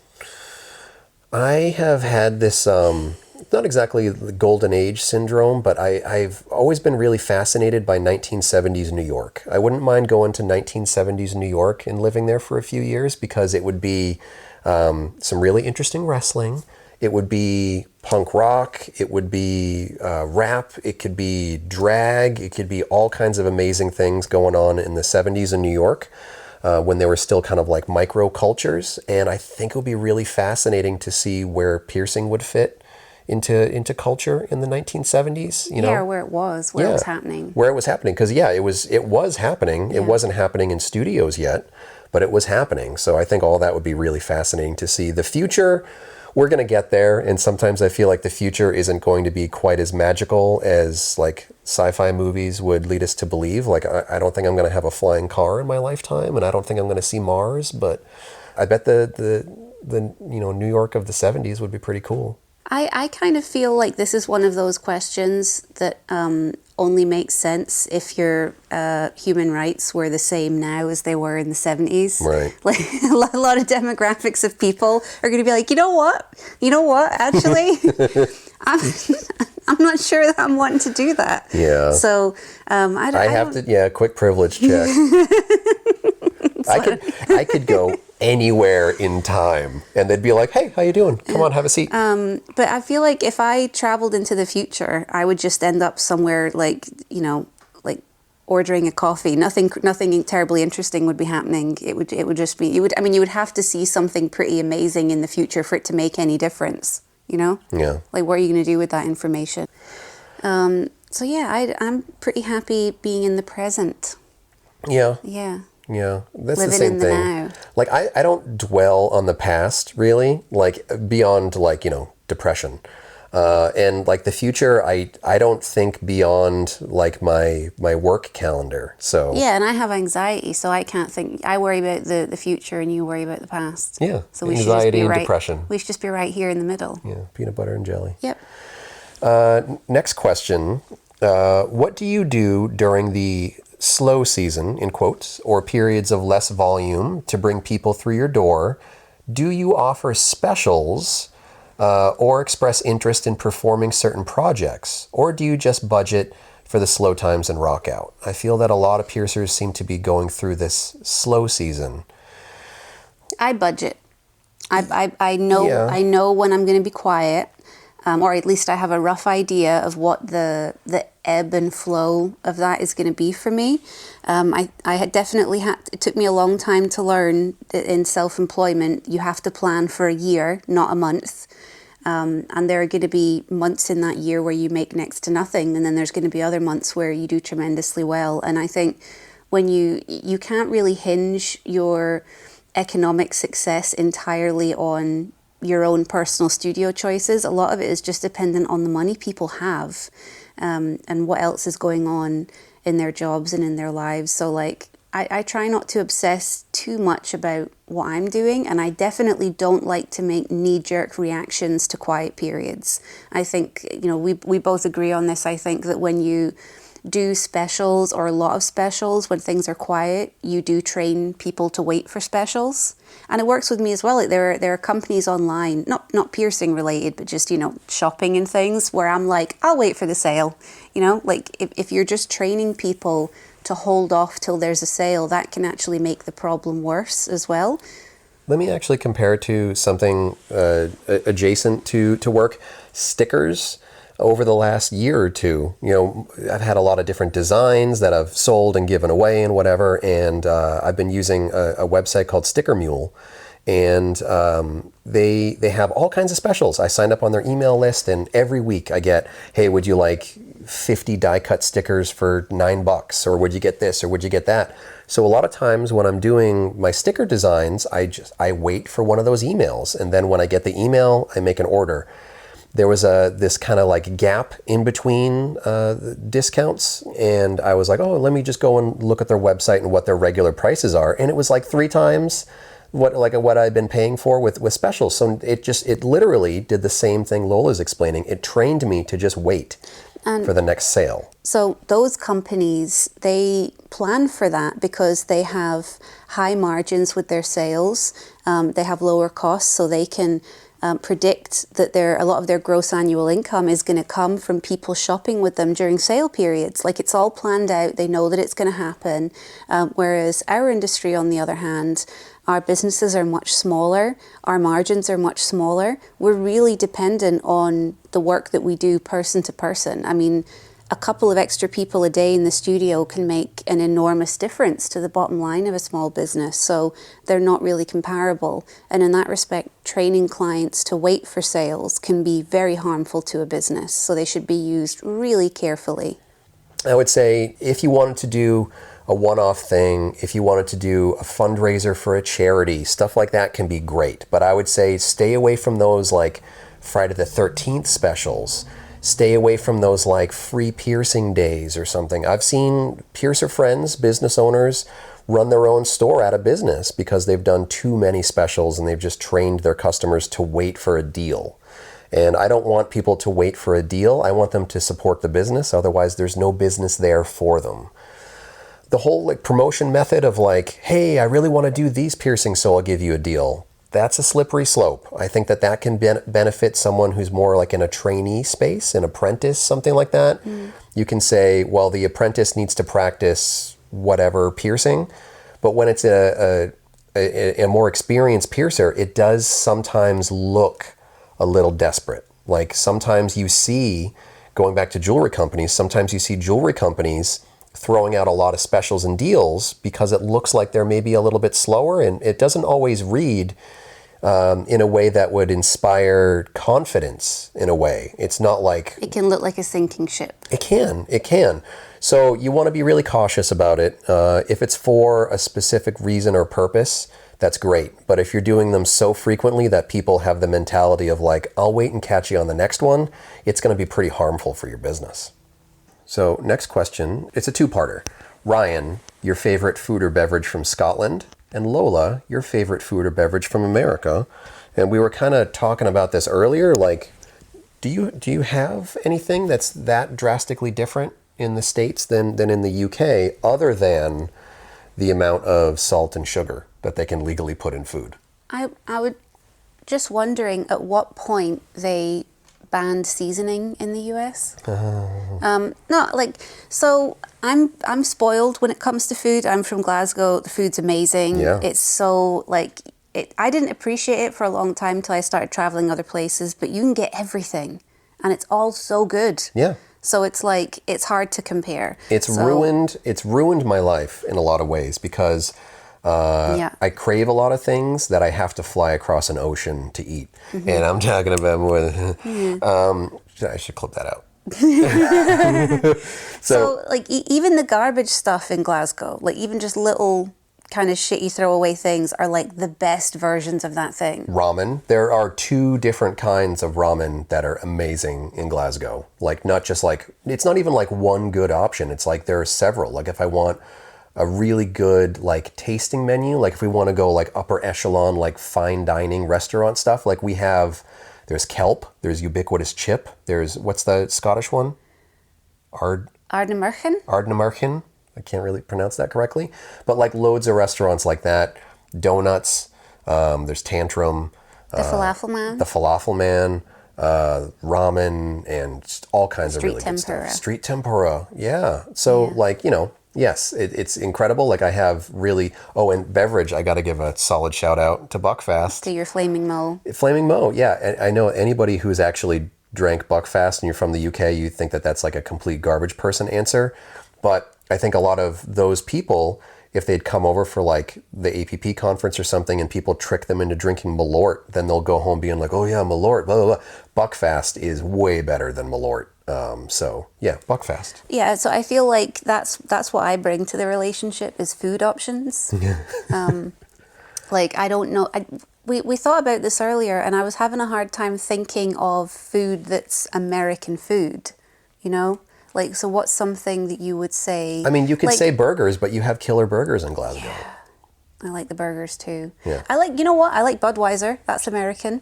I have had this, not exactly the golden age syndrome, but I've always been really fascinated by 1970s New York. I wouldn't mind going to 1970s New York and living there for a few years because it would be some really interesting wrestling. It would be punk rock. It would be rap. It could be drag. It could be all kinds of amazing things going on in the 70s in New York when they were still kind of like micro cultures. And I think it would be really fascinating to see where piercing would fit into culture in the 1970s. Or where it was, where it was happening. Where it was happening. Because, it was happening. Yeah. It wasn't happening in studios yet, but it was happening. So I think all that would be really fascinating to see. The future, we're going to get there, and sometimes I feel like the future isn't going to be quite as magical as like sci-fi movies would lead us to believe. Like I don't think I'm going to have a flying car in my lifetime, and I don't think I'm going to see Mars, but I bet the New York of the 70s would be pretty cool. I kind of feel like this is one of those questions that only makes sense if your human rights were the same now as they were in the 70s. Right. Like a lot of demographics of people are going to be like, you know what? Actually, I'm not sure that I'm wanting to do that. Yeah. So quick privilege check. I could go anywhere in time and they'd be like, hey, how you doing? Come on, have a seat. But I feel like if I traveled into the future, I would just end up somewhere like ordering a coffee. Nothing terribly interesting would be happening. It would just be, you would have to see something pretty amazing in the future for it to make any difference, you know? Yeah. Like, what are you going to do with that information? So yeah, I'm pretty happy being in the present. Yeah. Yeah. Yeah, that's Living the same in the thing. now. Like, I don't dwell on the past, really, like, beyond, like, depression. And, like, the future, I don't think beyond, like, my work calendar, so... Yeah, and I have anxiety, so I can't think... I worry about the future, and you worry about the past. Yeah, so we anxiety should just be and depression. We should just be right here in the middle. Yeah, peanut butter and jelly. Yep. Next question. What do you do during the slow season, in quotes, or periods of less volume to bring people through your door? Do you offer specials or express interest in performing certain projects? Or do you just budget for the slow times and rock out? I feel that a lot of piercers seem to be going through this slow season. I budget. I know Yeah. I know when I'm going to be quiet, or at least I have a rough idea of what the ebb and flow of that is going to be for me. I had definitely had. It took me a long time to learn that in self-employment you have to plan for a year, not a month. And there are going to be months in that year where you make next to nothing, and then there's going to be other months where you do tremendously well. And I think when you can't really hinge your economic success entirely on your own personal studio choices. A lot of it is just dependent on the money people have, and what else is going on in their jobs and in their lives. So like, I try not to obsess too much about what I'm doing, and I definitely don't like to make knee-jerk reactions to quiet periods. I think, we both agree on this. I think that when you do specials or a lot of specials, when things are quiet, you do train people to wait for specials. And it works with me as well. Like there are companies online, not piercing related, but just, shopping and things, where I'm like, I'll wait for the sale. Like if you're just training people to hold off till there's a sale, that can actually make the problem worse as well. Let me actually compare it to something adjacent to work. Stickers. Over the last year or two, I've had a lot of different designs that I've sold and given away and whatever, and I've been using a website called Sticker Mule, and they have all kinds of specials. I signed up on their email list, and every week I get, hey, would you like 50 die-cut stickers for $9, or would you get this, or would you get that? So a lot of times when I'm doing my sticker designs, I wait for one of those emails, and then when I get the email, I make an order. There was this kind of like gap in between discounts, and I was like, oh, let me just go and look at their website and what their regular prices are, and it was like 3 times what I'd been paying for with specials. So it literally did the same thing Lola's explaining. It trained me to just wait for the next sale. So those companies, they plan for that because they have high margins with their sales. They have lower costs, so they can predict that a lot of their gross annual income is going to come from people shopping with them during sale periods. Like, it's all planned out. They know that it's going to happen. Whereas our industry, on the other hand, our businesses are much smaller. Our margins are much smaller. We're really dependent on the work that we do person to person. I mean, a couple of extra people a day in the studio can make an enormous difference to the bottom line of a small business. So they're not really comparable. And in that respect, training clients to wait for sales can be very harmful to a business. So they should be used really carefully. I would say if you wanted to do a one-off thing, if you wanted to do a fundraiser for a charity, stuff like that can be great. But I would say stay away from those like Friday the 13th specials. Stay away from those like free piercing days or something. I've seen piercer friends, business owners, run their own store out of business because they've done too many specials and they've just trained their customers to wait for a deal. And I don't want people to wait for a deal. I want them to support the business. Otherwise, there's no business there for them. The whole like promotion method of like, hey, I really want to do these piercings, so I'll give you a deal. That's a slippery slope. I think that can benefit someone who's more like in a trainee space, an apprentice, something like that. You can say, well, the apprentice needs to practice whatever piercing. But when it's a more experienced piercer, it does sometimes look a little desperate. Like sometimes you see, going back to jewelry companies, sometimes you see jewelry companies throwing out a lot of specials and deals because it looks like they're maybe a little bit slower, and it doesn't always read in a way that would inspire confidence in a way. It's not like... It can look like a sinking ship. It can. So you want to be really cautious about it. If it's for a specific reason or purpose, that's great. But if you're doing them so frequently that people have the mentality of like, I'll wait and catch you on the next one, it's going to be pretty harmful for your business. So next question, it's a two-parter. Ryan, your favorite food or beverage from Scotland? And Lola, your favorite food or beverage from America? And we were kind of talking about this earlier, like, do you have anything that's that drastically different in the States than in the UK, other than the amount of salt and sugar that they can legally put in food? I would just wondering at what point they banned seasoning in the US. So I'm spoiled when it comes to food. I'm from Glasgow. The food's amazing. Yeah. It's so I didn't appreciate it for a long time until I started traveling other places, but you can get everything and it's all so good. Yeah. So it's like, it's hard to compare. It's ruined my life in a lot of ways because I crave a lot of things that I have to fly across an ocean to eat. Mm-hmm. And I'm talking about more than... I should clip that out. So like even the garbage stuff in Glasgow, like even just little kind of shitty throwaway things are like the best versions of that thing. Ramen. There are 2 different kinds of ramen that are amazing in Glasgow. Like not just like, it's not even like one good option. It's like there are several. Like if I want a really good like tasting menu, like if we want to go like upper echelon, like fine dining restaurant stuff, like there's kelp, there's ubiquitous chip, there's, what's the Scottish one? Ardnamurchan. I can't really pronounce that correctly, but like loads of restaurants like that. Donuts, there's Tantrum. The Falafel Man. Ramen, and just all kinds of really good stuff. Street tempura, yeah. So yes, it's incredible. Like I have really, and beverage, I got to give a solid shout out to Buckfast. To your Flaming Moe. Flaming Moe, yeah. And I know anybody who's actually drank Buckfast and you're from the UK, you think that that's like a complete garbage person answer. But I think a lot of those people, if they'd come over for like the APP conference or something and people trick them into drinking Malort, then they'll go home being like, oh yeah, Malort, blah, blah, blah. Buckfast is way better than Malort. So yeah, Buckfast. Yeah, so I feel like that's what I bring to the relationship is food options. Like I don't know, we thought about this earlier and I was having a hard time thinking of food that's American food, you know? Like, so what's something that you would say? I mean, you could say burgers, but you have killer burgers in Glasgow. Yeah, I like the burgers too. Yeah. I like, you know what? I like Budweiser. That's American.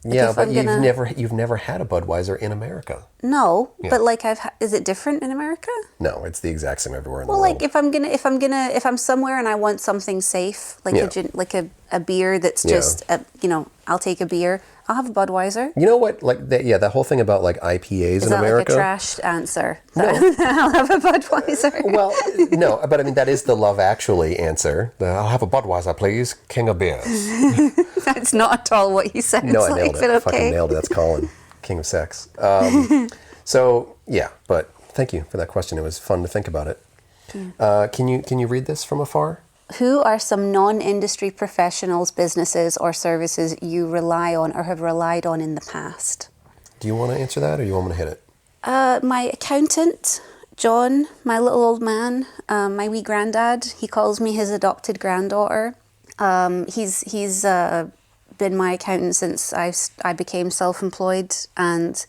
Yeah, but you've never had a Budweiser in America. No, but like is it different in America? No, it's the exact same everywhere in the world. Well, like if I'm somewhere and I want something safe, like a beer that's just I'll take a beer. I'll have a Budweiser. You know what? Like that whole thing about like IPAs in America. Is that like a trash answer? No. I'll have a Budweiser. Well, no, but I mean that is the Love Actually answer. I'll have a Budweiser, please, king of beers. That's not at all what you said. No, I nailed it. I fucking nailed it. That's Colin, king of sex. So yeah, but thank you for that question. It was fun to think about it. Can you read this from afar? Who are some non-industry professionals, businesses, or services you rely on or have relied on in the past? Do you want to answer that, or you want me to hit it? My accountant, John, my little old man, my wee granddad. He calls me his adopted granddaughter. He's been my accountant since I became self-employed, and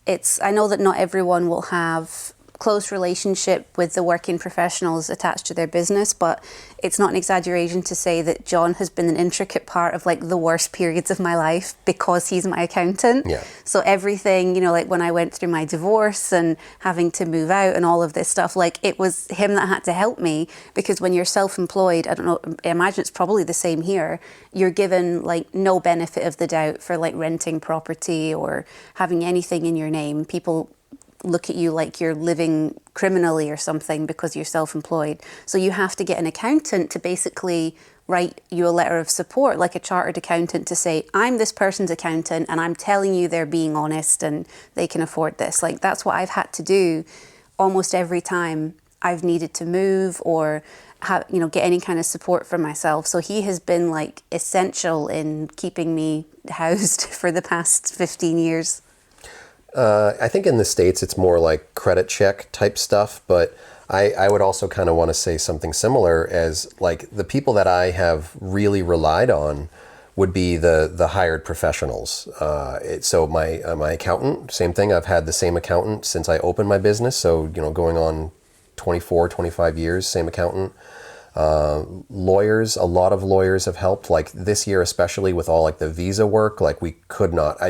I know that not everyone will have close relationship with the working professionals attached to their business, but it's not an exaggeration to say that John has been an intricate part of like the worst periods of my life because he's my accountant. Yeah. So everything, like when I went through my divorce and having to move out and all of this stuff, like it was him that had to help me, because when you're self-employed, I don't know, I imagine it's probably the same here, you're given like no benefit of the doubt for like renting property or having anything in your name. People look at you like you're living criminally or something because you're self-employed. So you have to get an accountant to basically write you a letter of support, like a chartered accountant, to say, I'm this person's accountant and I'm telling you they're being honest and they can afford this. Like that's what I've had to do almost every time I've needed to move or get any kind of support for myself. So he has been like essential in keeping me housed for the past 15 years. I think in the States it's more like credit check type stuff, but I would also kind of want to say something similar as like the people that I have really relied on would be the hired professionals. So my accountant, same thing. I've had the same accountant since I opened my business. So, going on 24, 25 years, same accountant. Lawyers, a lot of lawyers have helped. Like this year, especially with all like the visa work, like we could not.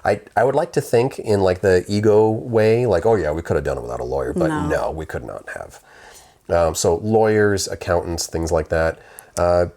I would like to think in like the ego way, like, oh yeah, we could have done it without a lawyer, but no, we could not have. So lawyers, accountants, things like that.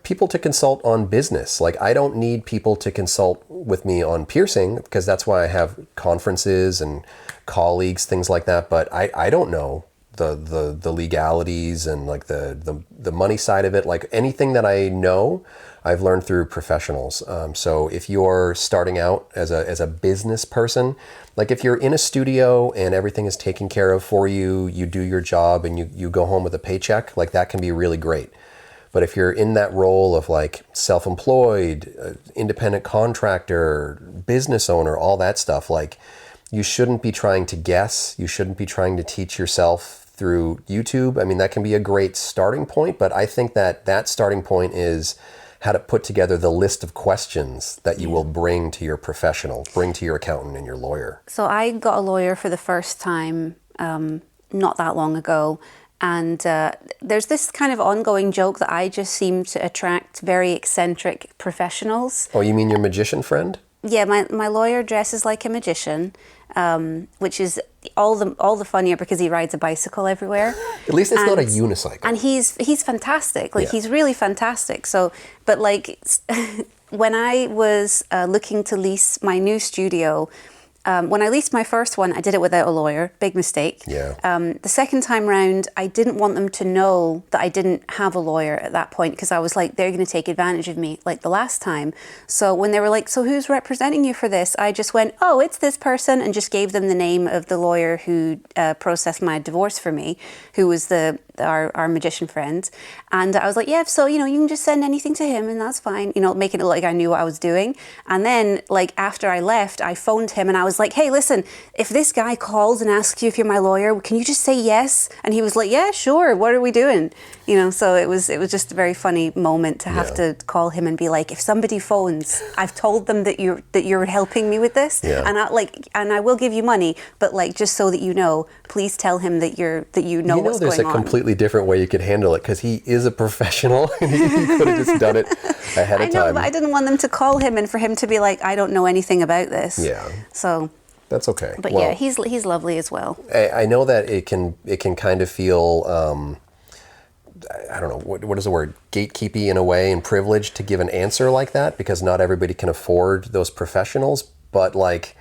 People to consult on business. Like I don't need people to consult with me on piercing because that's why I have conferences and colleagues, things like that. But I don't know the legalities and like the money side of it. Like anything that I know, I've learned through professionals. So if you're starting out as a business person, like if you're in a studio and everything is taken care of for you, you do your job and you go home with a paycheck, like that can be really great. But if you're in that role of like self-employed, independent contractor, business owner, all that stuff, like you shouldn't be trying to guess. You shouldn't be trying to teach yourself through YouTube. I mean, that can be a great starting point, but I think that starting point is how to put together the list of questions that you will bring to your professional, bring to your accountant and your lawyer. So I got a lawyer for the first time not that long ago. And there's this kind of ongoing joke that I just seem to attract very eccentric professionals. Oh, you mean your magician friend? Yeah, my lawyer dresses like a magician, which is all the funnier because he rides a bicycle everywhere. At least it's not a unicycle. And he's fantastic. Like he's really fantastic. So, but like when I was looking to lease my new studio. When I leased my first one, I did it without a lawyer. Big mistake. Yeah. The second time round, I didn't want them to know that I didn't have a lawyer at that point because I was like, they're going to take advantage of me like the last time. So when they were like, so who's representing you for this? I just went, oh, it's this person, and just gave them the name of the lawyer who processed my divorce for me, who was our magician friend. And I was like, yeah, so, you can just send anything to him and that's fine, making it look like I knew what I was doing. And then like after I left, I phoned him and I was like, hey, listen, if this guy calls and asks you if you're my lawyer, can you just say yes? And he was like, yeah, sure. What are we doing? So it was just a very funny moment to have to call him and be like, if somebody phones, I've told them that you're helping me with this, and I will give you money, but like just so that you know, please tell him that you know what's going on. There's a completely different way you could handle it because he is a professional and he could have just done it ahead of time. I know, but I didn't want them to call him and for him to be like, I don't know anything about this. Yeah. So that's okay. But yeah, he's lovely as well. I know that it can kind of feel I don't know, what is the word, gatekeepy in a way and privileged to give an answer like that because not everybody can afford those professionals. But like,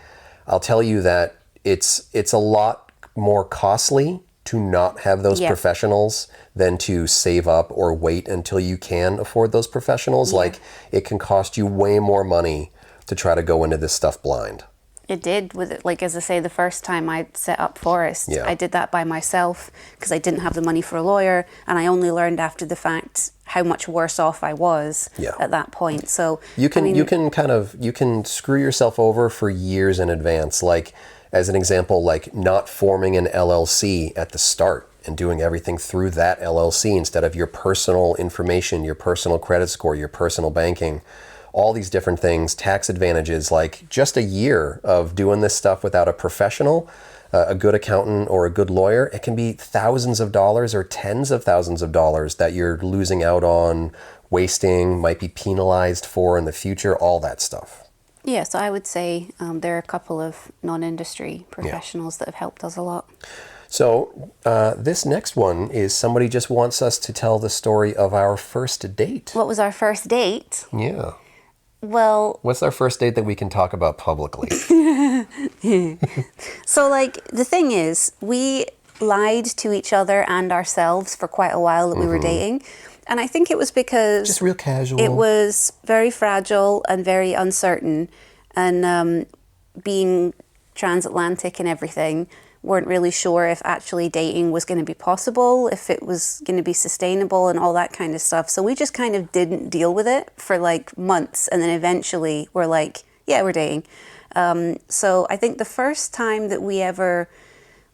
I'll tell you that it's a lot more costly to not have those professionals than to save up or wait until you can afford those professionals. Yeah. Like it can cost you way more money to try to go into this stuff blind. It did with it, like as I say, the first time I set up Forest, I did that by myself because I didn't have the money for a lawyer, and I only learned after the fact how much worse off I was at that point. So you can screw yourself over for years in advance. Like as an example, like not forming an LLC at the start and doing everything through that LLC instead of your personal information, your personal credit score, your personal banking. All these different things, tax advantages, like just a year of doing this stuff without a professional, a good accountant or a good lawyer, it can be thousands of dollars or tens of thousands of dollars that you're losing out on, wasting, might be penalized for in the future, all that stuff. Yeah, so I would say there are a couple of non-industry professionals that have helped us a lot. So this next one is somebody just wants us to tell the story of our first date. What was our first date? Yeah. Well, what's our first date that we can talk about publicly? So, like, the thing is, we lied to each other and ourselves for quite a while that we were dating. And I think it was because... just real casual. It was very fragile and very uncertain. And being transatlantic and everything, weren't really sure if actually dating was going to be possible, if it was going to be sustainable and all that kind of stuff. So we just kind of didn't deal with it for like months. And then eventually we're like, yeah, we're dating. So I think the first time that we ever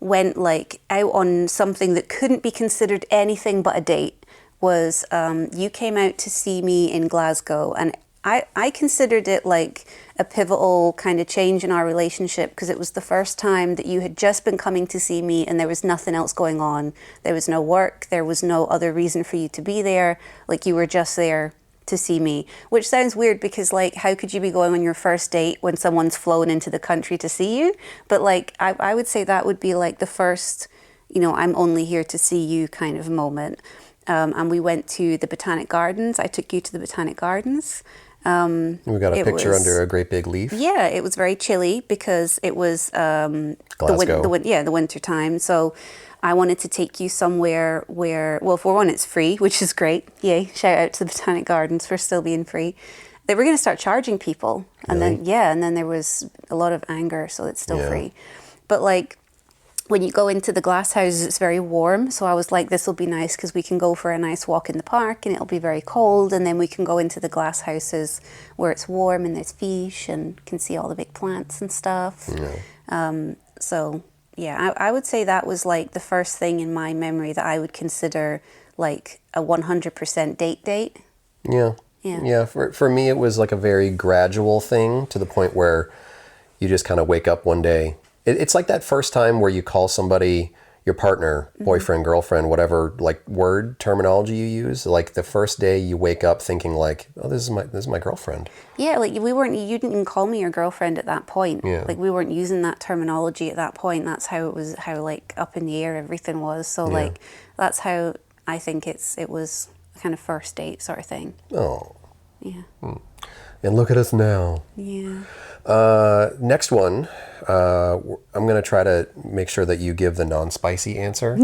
went like out on something that couldn't be considered anything but a date was you came out to see me in Glasgow, and I considered it like a pivotal kind of change in our relationship, because it was the first time that you had just been coming to see me and there was nothing else going on. There was no work, there was no other reason for you to be there, like you were just there to see me, which sounds weird because like how could you be going on your first date when someone's flown into the country to see you? But like I would say that would be like the first, you know, I'm only here to see you kind of moment. And we went to the Botanic Gardens. I took you to the Botanic Gardens. We got a picture under a great big leaf. Yeah, it was very chilly because it was the winter time. So I wanted to take you somewhere where, well, for one, it's free, which is great. Yay, shout out to the Botanic Gardens for still being free. They were going to start charging people. And Really? then there was a lot of anger, so it's still free. But like, when you go into the glass houses, it's very warm. So I was like, this will be nice because we can go for a nice walk in the park and it'll be very cold. And then we can go into the glass houses where it's warm and there's fish and can see all the big plants and stuff. Yeah. So yeah, I would say that was like the first thing in my memory that I would consider like a 100% date. Yeah. Yeah. Yeah. For me, it was like a very gradual thing to the point where you just kind of wake up one day. It's like that first time where you call somebody your partner, boyfriend, girlfriend, whatever, like word terminology you use. Like the first day you wake up thinking like, oh, this is my girlfriend. Yeah, like you didn't even call me your girlfriend at that point. Yeah. Like we weren't using that terminology at that point. That's how it was, how like up in the air everything was. So like that's how I think it was a kind of first date sort of thing. Oh. Yeah. And look at us now. Yeah. Next one, I'm going to try to make sure that you give the non-spicy answer.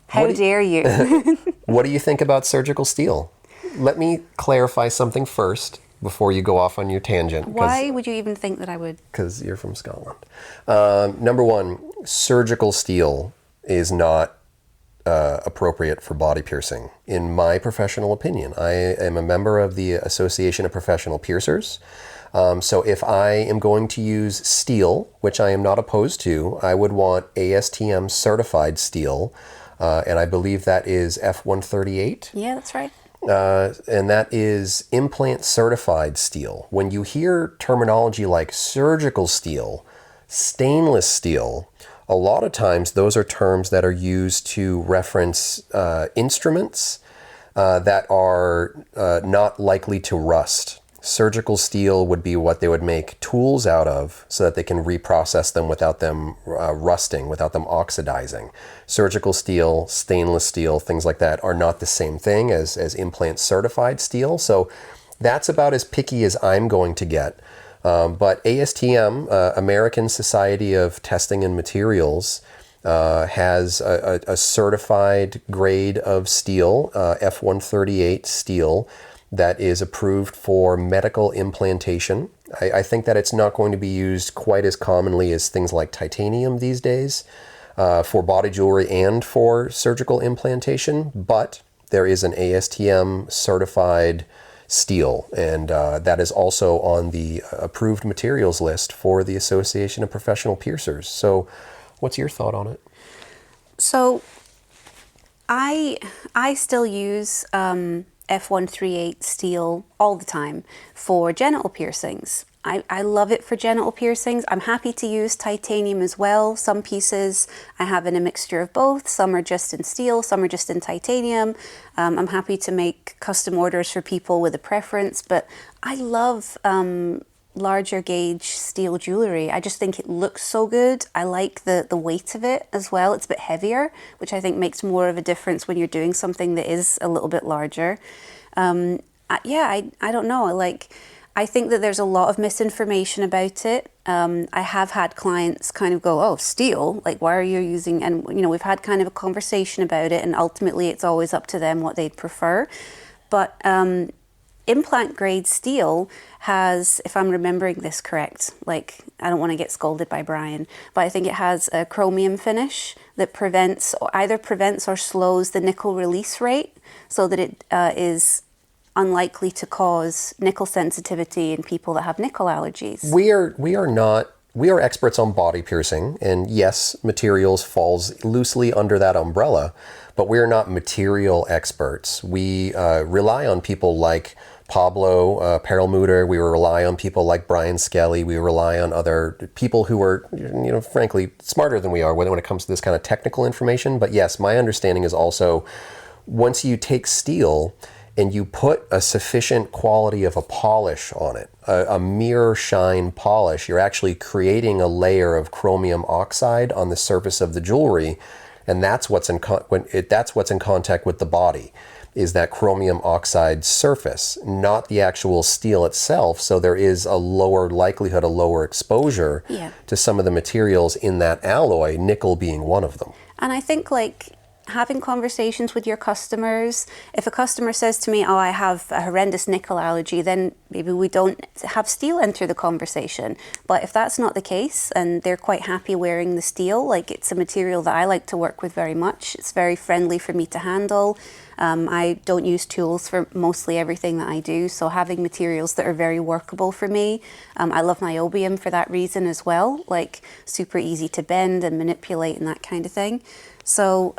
How dare you? What do you think about surgical steel? Let me clarify something first before you go off on your tangent. Why would you even think that I would? Because you're from Scotland. Number one, surgical steel is not appropriate for body piercing, in my professional opinion. I am a member of the Association of Professional Piercers. So if I am going to use steel, which I am not opposed to, I would want ASTM certified steel. And I believe that is F138. Yeah, that's right. And that is implant certified steel. When you hear terminology like surgical steel, stainless steel, a lot of times those are terms that are used to reference instruments that are not likely to rust. Surgical steel would be what they would make tools out of so that they can reprocess them without them rusting, without them oxidizing. Surgical steel, stainless steel, things like that are not the same thing as implant certified steel. So that's about as picky as I'm going to get. But ASTM, American Society of Testing and Materials, has a certified grade of steel, F138 steel, that is approved for medical implantation. I think that it's not going to be used quite as commonly as things like titanium these days for body jewelry and for surgical implantation, but there is an ASTM certified steel, and that is also on the approved materials list for the Association of Professional Piercers. So what's your thought on it? So I still use F138 steel all the time for genital piercings. I love it for genital piercings. I'm happy to use titanium as well. Some pieces I have in a mixture of both. Some are just in steel, some are just in titanium. I'm happy to make custom orders for people with a preference, but I love larger gauge steel jewelry. I just think it looks so good. I like the weight of it as well. It's a bit heavier, which I think makes more of a difference when you're doing something that is a little bit larger. I don't know. I think that there's a lot of misinformation about it. I have had clients kind of go, oh, steel, like why are you using, and we've had kind of a conversation about it, and ultimately it's always up to them what they'd prefer. But implant grade steel has, if I'm remembering this correct, like I don't want to get scolded by Brian, but I think it has a chromium finish that either prevents or slows the nickel release rate so that it is unlikely to cause nickel sensitivity in people that have nickel allergies. We are experts on body piercing, and yes, materials falls loosely under that umbrella, but we're not material experts. We rely on people like Pablo Perlmutter. We rely on people like Brian Skelly. We rely on other people who are, frankly, smarter than we are when it comes to this kind of technical information. But yes, my understanding is also once you take steel and you put a sufficient quality of a polish on it, a mirror shine polish, you're actually creating a layer of chromium oxide on the surface of the jewelry, and that's what's in contact with the body, is that chromium oxide surface, not the actual steel itself. So there is a lower likelihood, a lower exposure to some of the materials in that alloy, nickel being one of them. And I think having conversations with your customers. If a customer says to me, oh, I have a horrendous nickel allergy, then maybe we don't have steel enter the conversation. But if that's not the case and they're quite happy wearing the steel, it's a material that I like to work with very much. It's very friendly for me to handle. I don't use tools for mostly everything that I do, so having materials that are very workable for me. I love niobium for that reason as well, super easy to bend and manipulate and that kind of thing. So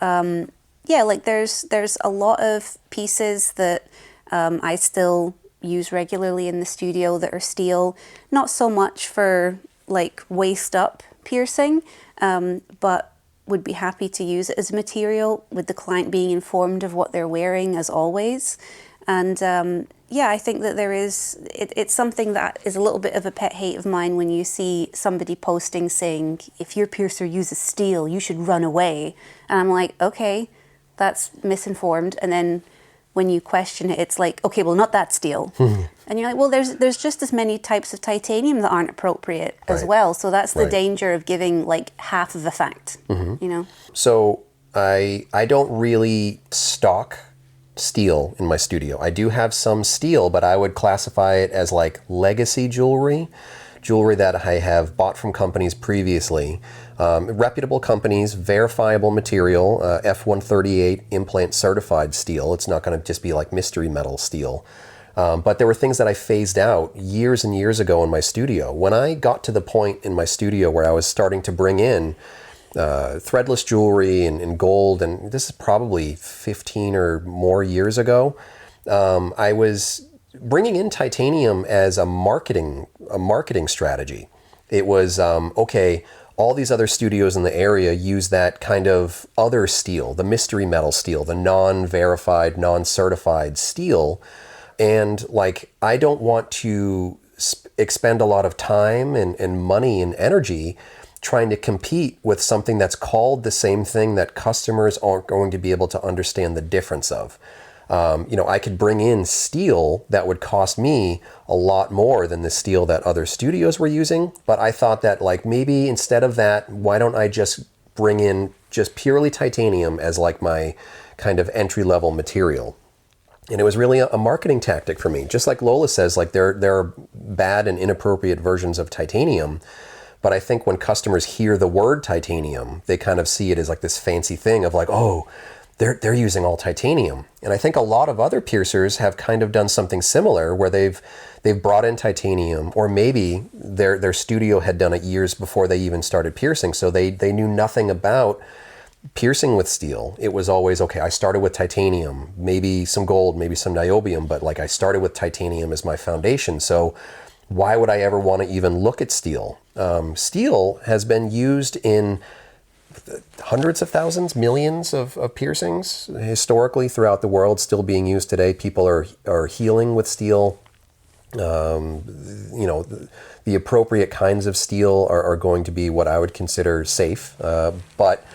there's a lot of pieces that I still use regularly in the studio that are steel, not so much for waist up piercing, but would be happy to use it as a material with the client being informed of what they're wearing as always. And I think that it's something that is a little bit of a pet hate of mine when you see somebody posting saying, if your piercer uses steel, you should run away. And I'm like, okay, that's misinformed. And then when you question it, it's like, okay, well, not that steel. And you're like, well, there's just as many types of titanium that aren't appropriate as well. So that's the danger of giving half of a fact, So I don't really stock steel in my studio. I do have some steel, but I would classify it as legacy jewelry that I have bought from companies previously. Reputable companies, verifiable material, F138 implant certified steel. It's not going to just be mystery metal steel. But there were things that I phased out years and years ago in my studio. When I got to the point in my studio where I was starting to bring in threadless jewelry and gold, and this is probably 15 or more years ago, I was bringing in titanium as a marketing strategy. It was, okay, all these other studios in the area use that kind of other steel, the mystery metal steel, the non-verified, non-certified steel. And I don't want to expend a lot of time and money and energy trying to compete with something that's called the same thing that customers aren't going to be able to understand the difference of. I could bring in steel that would cost me a lot more than the steel that other studios were using. But I thought that maybe instead of that, why don't I just bring in just purely titanium as my kind of entry-level material? And it was really a marketing tactic for me. Just like Lola says, there are bad and inappropriate versions of titanium. But I think when customers hear the word titanium, they kind of see it as this fancy thing of oh, they're using all titanium. And I think a lot of other piercers have kind of done something similar where they've brought in titanium, or maybe their studio had done it years before they even started piercing. So they knew nothing about piercing with steel. It was always, okay, I started with titanium, maybe some gold, maybe some niobium, but I started with titanium as my foundation. So why would I ever want to even look at steel? Steel has been used in hundreds of thousands, millions of piercings historically throughout the world, still being used today. People are healing with steel. The appropriate kinds of steel are going to be what I would consider safe. But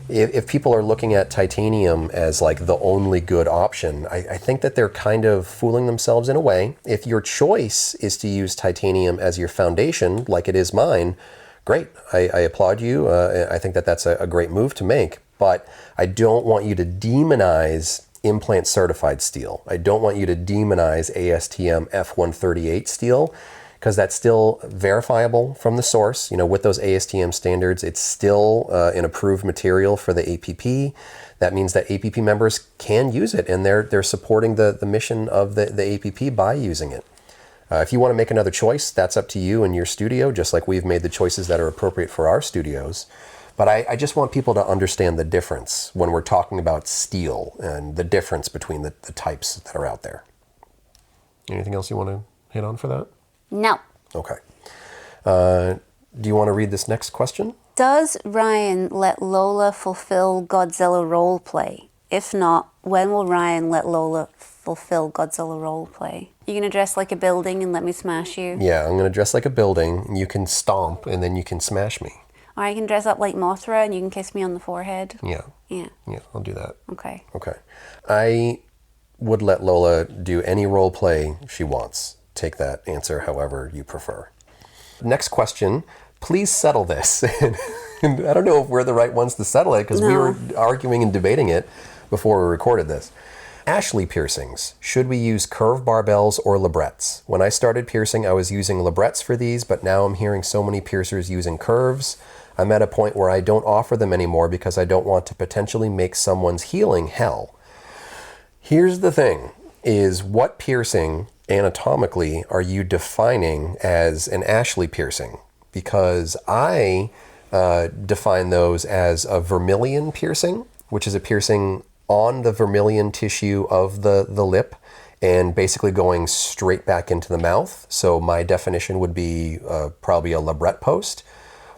if people are looking at titanium as the only good option, I think that they're kind of fooling themselves in a way. If your choice is to use titanium as your foundation, like it is mine, great. I applaud you. I think that that's a great move to make. But I don't want you to demonize implant certified steel. I don't want you to demonize ASTM F138 steel, because that's still verifiable from the source. With those ASTM standards, it's still an approved material for the APP. That means that APP members can use it, and they're supporting the mission of the APP by using it. If you want to make another choice, that's up to you and your studio, just like we've made the choices that are appropriate for our studios. But I just want people to understand the difference when we're talking about steel and the difference between the types that are out there. Anything else you want to hit on for that? No. Okay. Do you want to read this next question? Does Ryan let Lola fulfill Godzilla roleplay? If not, when will Ryan let Lola fulfill Godzilla roleplay? You gonna dress like a building and let me smash you? Yeah, I'm gonna dress like a building, and you can stomp, and then you can smash me. Or I can dress up like Mothra and you can kiss me on the forehead. Yeah. Yeah. Yeah, I'll do that. Okay. Okay. I would let Lola do any role play she wants. Take that answer however you prefer. Next question. Please settle this. And I don't know if we're the right ones to settle it, because we were arguing and debating it before we recorded this. Ashley piercings. Should we use curved barbells or labrettes? When I started piercing, I was using labrettes for these, but now I'm hearing so many piercers using curves. I'm at a point where I don't offer them anymore because I don't want to potentially make someone's healing hell. Here's the thing, is what piercing anatomically are you defining as an Ashley piercing? Because I define those as a vermilion piercing, which is a piercing on the vermilion tissue of the lip and basically going straight back into the mouth. So my definition would be probably a labrette post.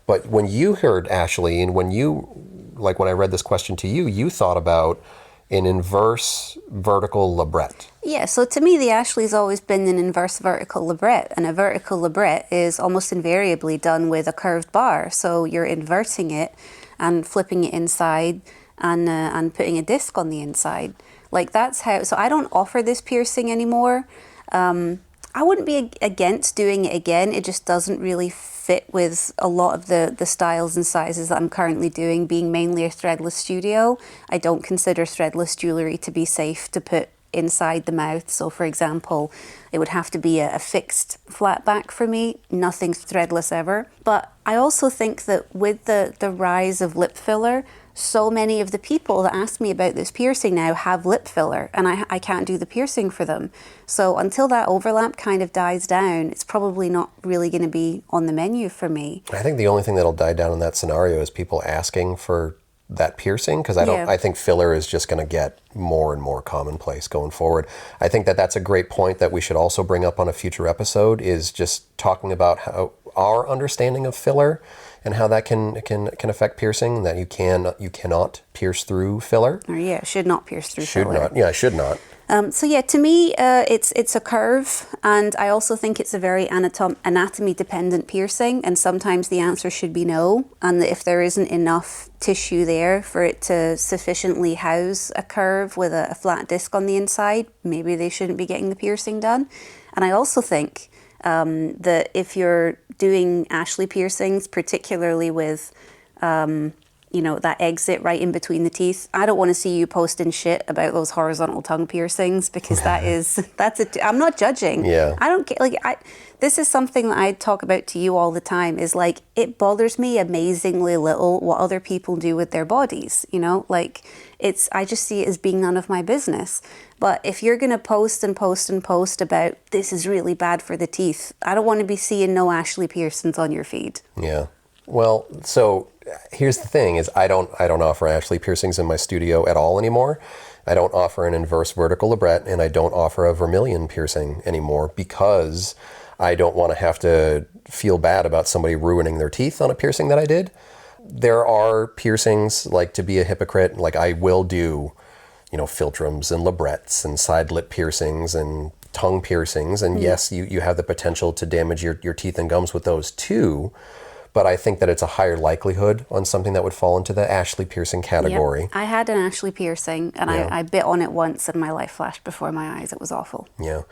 But when you heard Ashley, and when I read this question to you, you thought about an inverse vertical labrette. Yeah, so to me, the Ashley's always been an inverse vertical labrette, and a vertical labrette is almost invariably done with a curved bar. So you're inverting it and flipping it inside and putting a disc on the inside. Like that's how. So I don't offer this piercing anymore. I wouldn't be against doing it again. It just doesn't really fit with a lot of the styles and sizes that I'm currently doing. Being mainly a threadless studio, I don't consider threadless jewellery to be safe to put inside the mouth. So for example, it would have to be a fixed flat back for me. Nothing's threadless ever. But I also think that with the rise of lip filler, so many of the people that ask me about this piercing now have lip filler, and I can't do the piercing for them. So until that overlap kind of dies down, it's probably not really going to be on the menu for me. I think the only thing that'll die down in that scenario is people asking for that piercing, because I think filler is just going to get more and more commonplace going forward. I think that's a great point that we should also bring up on a future episode, is just talking about how our understanding of filler and how that can affect piercing, that you cannot pierce through filler. Or should not pierce through filler. Should not. To me, it's a curve, and I also think it's a very anatomy-dependent piercing, and sometimes the answer should be no, and if there isn't enough tissue there for it to sufficiently house a curve with a flat disc on the inside, maybe they shouldn't be getting the piercing done. And I also think that if you're doing Ashley piercings, particularly with that exit right in between the teeth, I don't want to see you posting shit about those horizontal tongue piercings, because I'm not judging. Yeah. I don't get, this is something that I talk about to you all the time, is like, it bothers me amazingly little what other people do with their bodies, I just see it as being none of my business. But if you're going to post and post and post about this is really bad for the teeth, I don't want to be seeing no Ashley piercings on your feed. Yeah. Well, so here's the thing, is I don't offer Ashley piercings in my studio at all anymore. I don't offer an inverse vertical labrette, and I don't offer a vermilion piercing anymore, because I don't want to have to feel bad about somebody ruining their teeth on a piercing that I did. There are piercings, like, to be a hypocrite, like I will do, philtrums and labrettes and side lip piercings and tongue piercings. And yes, you have the potential to damage your teeth and gums with those too. But I think that it's a higher likelihood on something that would fall into the Ashley piercing category. Yep. I had an Ashley piercing, and I bit on it once, and my life flashed before my eyes. It was awful. Yeah.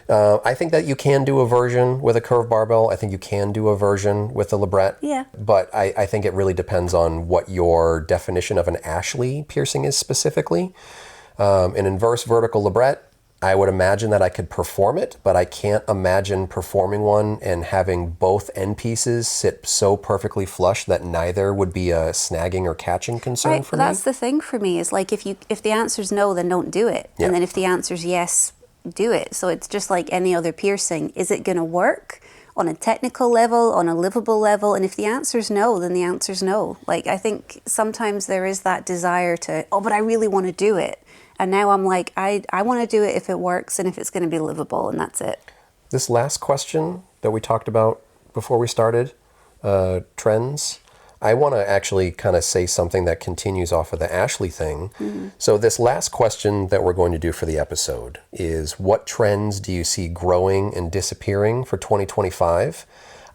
I think that you can do a version with a curved barbell. I think you can do a version with a labrette. Yeah. But I think it really depends on what your definition of an Ashley piercing is specifically. An inverse vertical labret, I would imagine that I could perform it, but I can't imagine performing one and having both end pieces sit so perfectly flush that neither would be a snagging or catching concern Right, for but me. that's the thing for me is like if the answer's no, then don't do it. Yeah. And then if the answer's yes, do it. So it's just like any other piercing. Is it going to work on a technical level, on a livable level? And if the answer's no, then the answer's no. Like, I think sometimes there is that desire to, oh, but I really want to do it. And now I'm like, I want to do it if it works and if it's going to be livable, and that's it. This last question that we talked about before we started, trends, I want to actually kind of say something that continues off of the Ashley thing. Mm-hmm. So this last question that we're going to do for the episode is, what trends do you see growing and disappearing for 2025?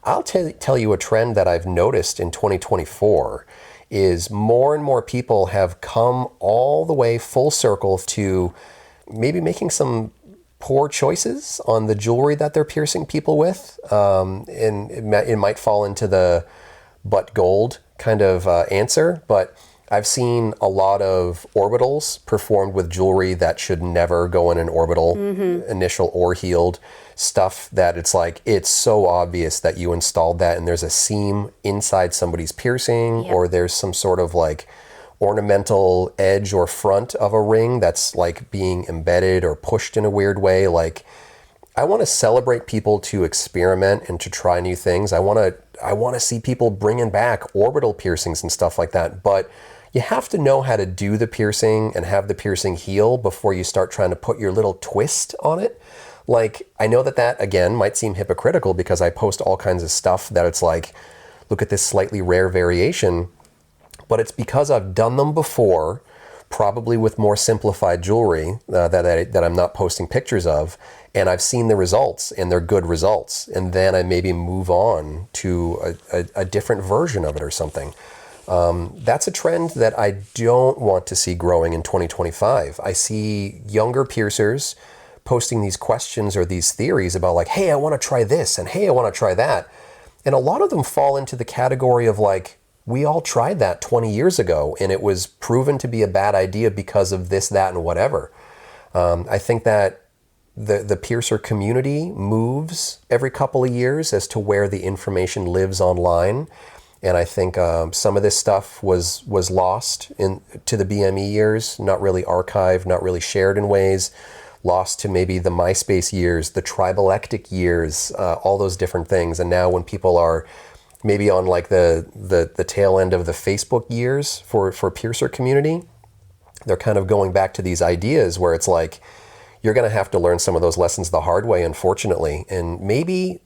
I'll tell you a trend that I've noticed in 2024 is more and more people have come all the way full circle to maybe making some poor choices on the jewelry that they're piercing people with. And it might fall into the but gold kind of answer, but I've seen a lot of orbitals performed with jewelry that should never go in an orbital, initial or healed stuff that it's like, it's so obvious that you installed that and there's a seam inside somebody's piercing, or there's some sort of like ornamental edge or front of a ring that's like being embedded or pushed in a weird way. Like, I want to celebrate people to experiment and to try new things. I want to see people bringing back orbital piercings and stuff like that. But you have to know how to do the piercing and have the piercing heal before you start trying to put your little twist on it. Like, I know that again might seem hypocritical because I post all kinds of stuff that it's like, look at this slightly rare variation, but it's because I've done them before, probably with more simplified jewelry that I'm not posting pictures of, and I've seen the results, and they're good results. And then I maybe move on to a different version of it or something. That's a trend that I don't want to see growing in 2025. I see younger piercers posting these questions or these theories about like, hey, I want to try this, and hey, I want to try that. And a lot of them fall into the category of like, we all tried that 20 years ago, and it was proven to be a bad idea because of this, that, and whatever. I think that the piercer community moves every couple of years as to where the information lives online. And I think some of this stuff was lost to the BME years, not really archived, not really shared in ways, lost to maybe the MySpace years, the tribalectic years, all those different things. And now when people are maybe on like the tail end of the Facebook years for piercer community, they're kind of going back to these ideas where it's like, you're going to have to learn some of those lessons the hard way, unfortunately. And maybe,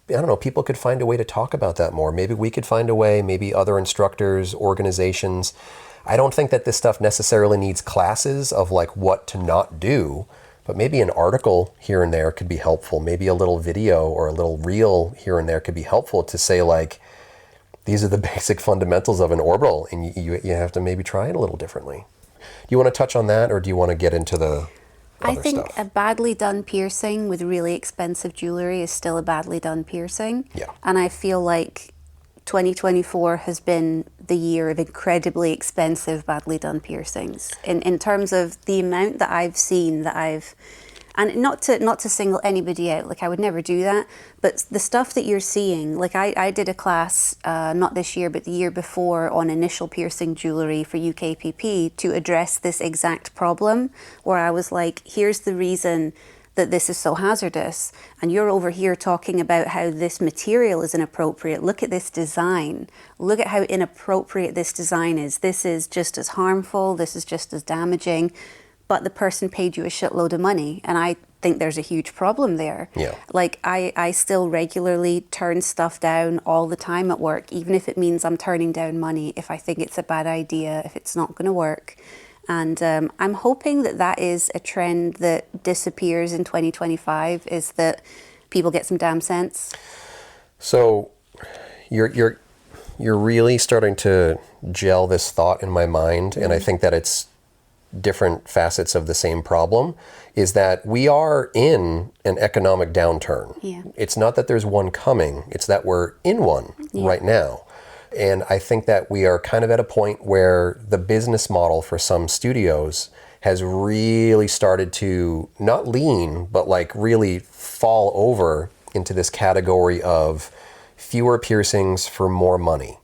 I don't know, people could find a way to talk about that more. Maybe we could find a way, maybe other instructors, organizations. I don't think that this stuff necessarily needs classes of like what to not do, but maybe an article here and there could be helpful. Maybe a little video or a little reel here and there could be helpful to say like, these are the basic fundamentals of an orbital, and you have to maybe try it a little differently. Do you want to touch on that, or do you want to get into the I think stuff? a badly done piercing with really expensive jewelry is still a badly done piercing. Yeah. And I feel like 2024 has been the year of incredibly expensive, badly done piercings. In terms of the amount that I've seen and not to single anybody out, like I would never do that, but the stuff that you're seeing, like I did a class, not this year, but the year before, on initial piercing jewelry for UKPP to address this exact problem, where I was like, here's the reason that this is so hazardous, and you're over here talking about how this material is inappropriate. Look at this design. Look at how inappropriate this design is. This is just as harmful. This is just as damaging. But the person paid you a shitload of money, and I think there's a huge problem there. Yeah. Like I still regularly turn stuff down all the time at work, even if it means I'm turning down money if I think it's a bad idea, if it's not going to work. And I'm hoping that is a trend that disappears in 2025, is that people get some damn sense. So you're really starting to gel this thought in my mind, and I think that it's different facets of the same problem, is that we are in an economic downturn. Yeah. It's not that there's one coming, it's that we're in one right now. And I think that we are kind of at a point where the business model for some studios has really started to not lean, but like really fall over into this category of fewer piercings for more money.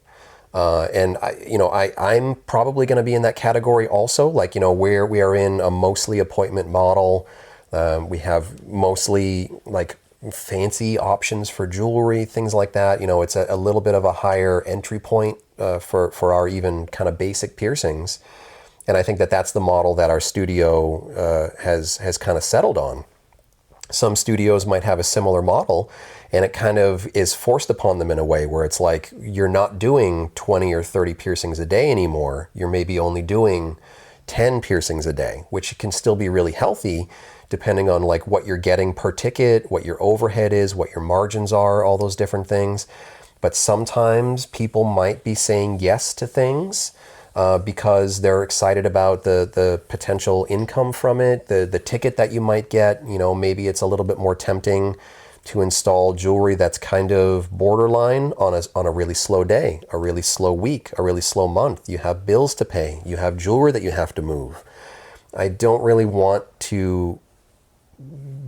And I'm probably going to be in that category also, like, where we are in a mostly appointment model. We have mostly like fancy options for jewelry, things like that. It's a little bit of a higher entry point for our even kind of basic piercings. And I think that that's the model that our studio has kind of settled on. Some studios might have a similar model, and it kind of is forced upon them in a way where it's like you're not doing 20 or 30 piercings a day anymore. You're maybe only doing 10 piercings a day, which can still be really healthy depending on like what you're getting per ticket, what your overhead is, what your margins are, all those different things. But sometimes people might be saying yes to things because they're excited about the potential income from it, the ticket that you might get. Maybe it's a little bit more tempting to install jewelry that's kind of borderline on a really slow day, a really slow week, a really slow month. You have bills to pay. You have jewelry that you have to move. I don't really want to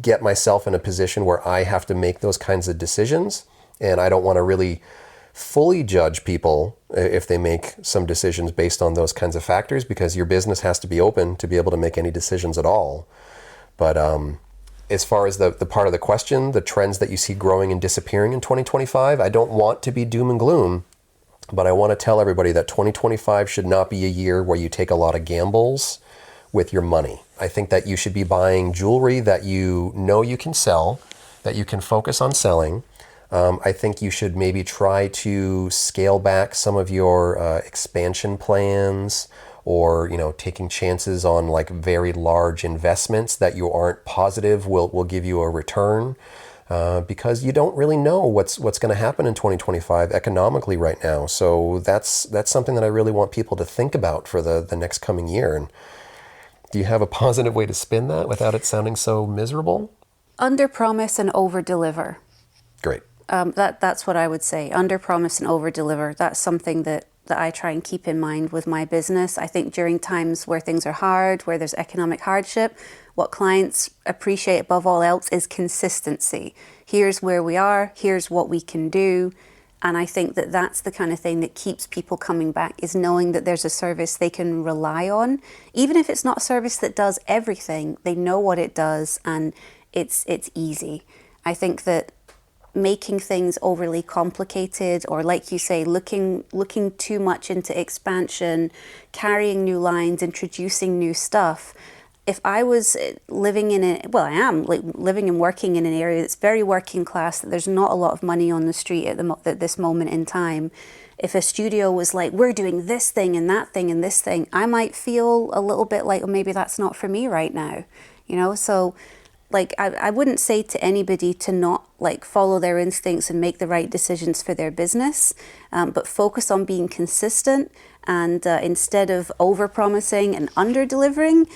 get myself in a position where I have to make those kinds of decisions, and I don't want to really fully judge people if they make some decisions based on those kinds of factors, because your business has to be open to be able to make any decisions at all. But as far as the part of the question, the trends that you see growing and disappearing in 2025, I don't want to be doom and gloom, but I want to tell everybody that 2025 should not be a year where you take a lot of gambles with your money. I think that you should be buying jewelry that you know you can sell, that you can focus on selling. I think you should maybe try to scale back some of your expansion plans, or taking chances on like very large investments that you aren't positive will give you a return, because you don't really know what's going to happen in 2025 economically right now. So that's something that I really want people to think about for the next coming year. And do you have a positive way to spin that without it sounding so miserable? Under promise and over deliver. Great. That's what I would say. Under promise and over deliver. That's something that I try and keep in mind with my business. I think during times where things are hard, where there's economic hardship, what clients appreciate above all else is consistency. Here's where we are, here's what we can do. And I think that that's the kind of thing that keeps people coming back, is knowing that there's a service they can rely on. Even if it's not a service that does everything, they know what it does, and it's easy. I think that making things overly complicated, or like you say, looking too much into expansion, carrying new lines, introducing new stuff. If I was living in I am living and working in an area that's very working class, that there's not a lot of money on the street at this moment in time. If a studio was like, we're doing this thing and that thing and this thing, I might feel a little bit like, oh, maybe that's not for me right now. So like I wouldn't say to anybody to not like follow their instincts and make the right decisions for their business, but focus on being consistent. And instead of over-promising and under-delivering,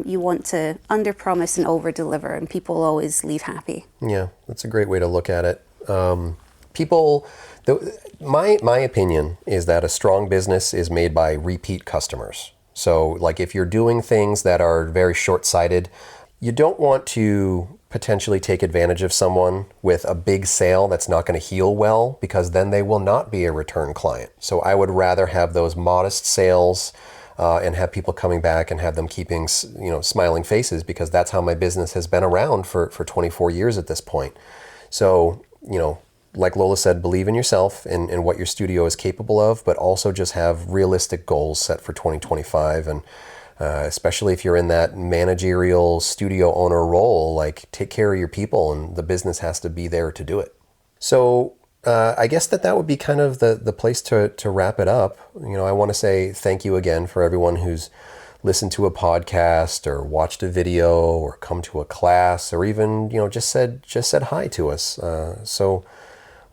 you want to under-promise and over-deliver, and people always leave happy. Yeah, that's a great way to look at it. My opinion is that a strong business is made by repeat customers. So like if you're doing things that are very short-sighted, you don't want to potentially take advantage of someone with a big sale that's not going to heal well, because then they will not be a return client. So I would rather have those modest sales and have people coming back and have them keeping smiling faces, because that's how my business has been around for 24 years at this point. So, like Lola said, believe in yourself and what your studio is capable of, but also just have realistic goals set for 2025. And especially if you're in that managerial studio owner role, like take care of your people, and the business has to be there to do it. So I guess that would be kind of the place to wrap it up. I want to say thank you again for everyone who's listened to a podcast or watched a video or come to a class, or even, just said hi to us. So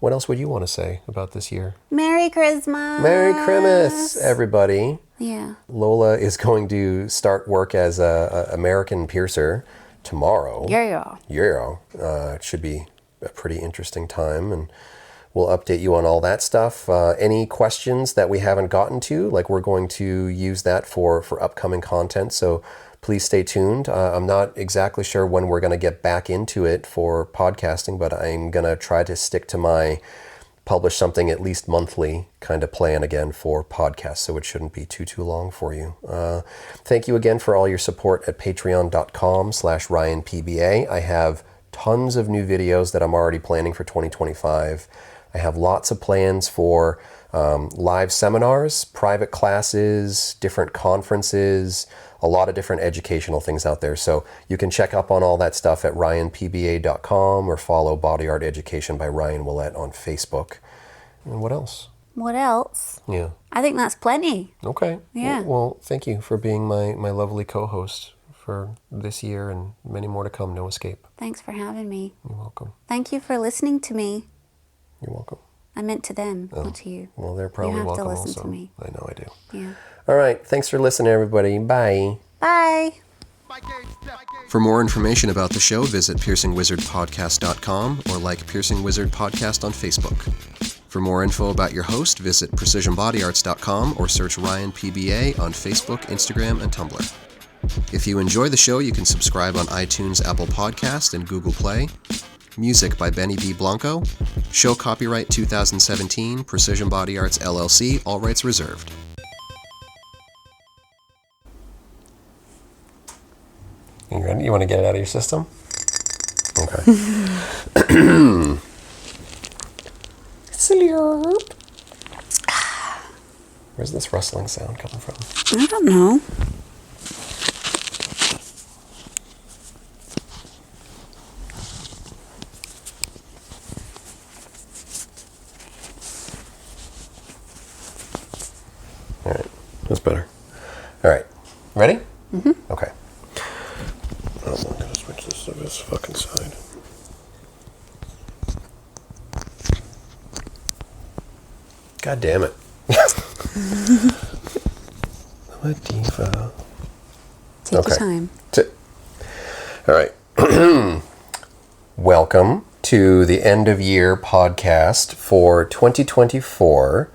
what else would you want to say about this year? Merry Christmas! Merry Christmas, everybody. Yeah. Lola is going to start work as a American piercer tomorrow. Yeah. It should be a pretty interesting time, and we'll update you on all that stuff. Any questions that we haven't gotten to, like, we're going to use that for upcoming content. So please stay tuned. I'm not exactly sure when we're going to get back into it for podcasting, but I'm going to try to stick to my publish something at least monthly kind of plan again for podcasts, so it shouldn't be too long for you. Thank you again for all your support at patreon.com/RyanPBA. I have tons of new videos that I'm already planning for 2025. I have lots of plans for live seminars, private classes, different conferences, a lot of different educational things out there. So you can check up on all that stuff at ryanpba.com or follow Body Art Education by Ryan Willett on Facebook. And what else? What else? Yeah. I think that's plenty. Okay. Yeah. Well, thank you for being my lovely co-host for this year and many more to come. No escape. Thanks for having me. You're welcome. Thank you for listening to me. You're welcome. I meant to them, not to you. Well, they're probably you have welcome to listen also. to me. I know I do. Yeah. All right. Thanks for listening, everybody. Bye. Bye. For more information about the show, visit piercingwizardpodcast.com or like Piercing Wizard Podcast on Facebook. For more info about your host, visit precisionbodyarts.com or search Ryan PBA on Facebook, Instagram, and Tumblr. If you enjoy the show, you can subscribe on iTunes, Apple Podcast, and Google Play. Music by Benny B. Blanco. Show copyright 2017, Precision Body Arts LLC, all rights reserved. You ready? You want to get it out of your system? Okay. Slurp. Where's this rustling sound coming from? I don't know. All right. That's better. All right. Ready? Mm-hmm. Okay. Oh, I'm going to switch this to this fucking side. God damn it. I'm a diva. Take your time. All right. Welcome to the end of year podcast for 2024.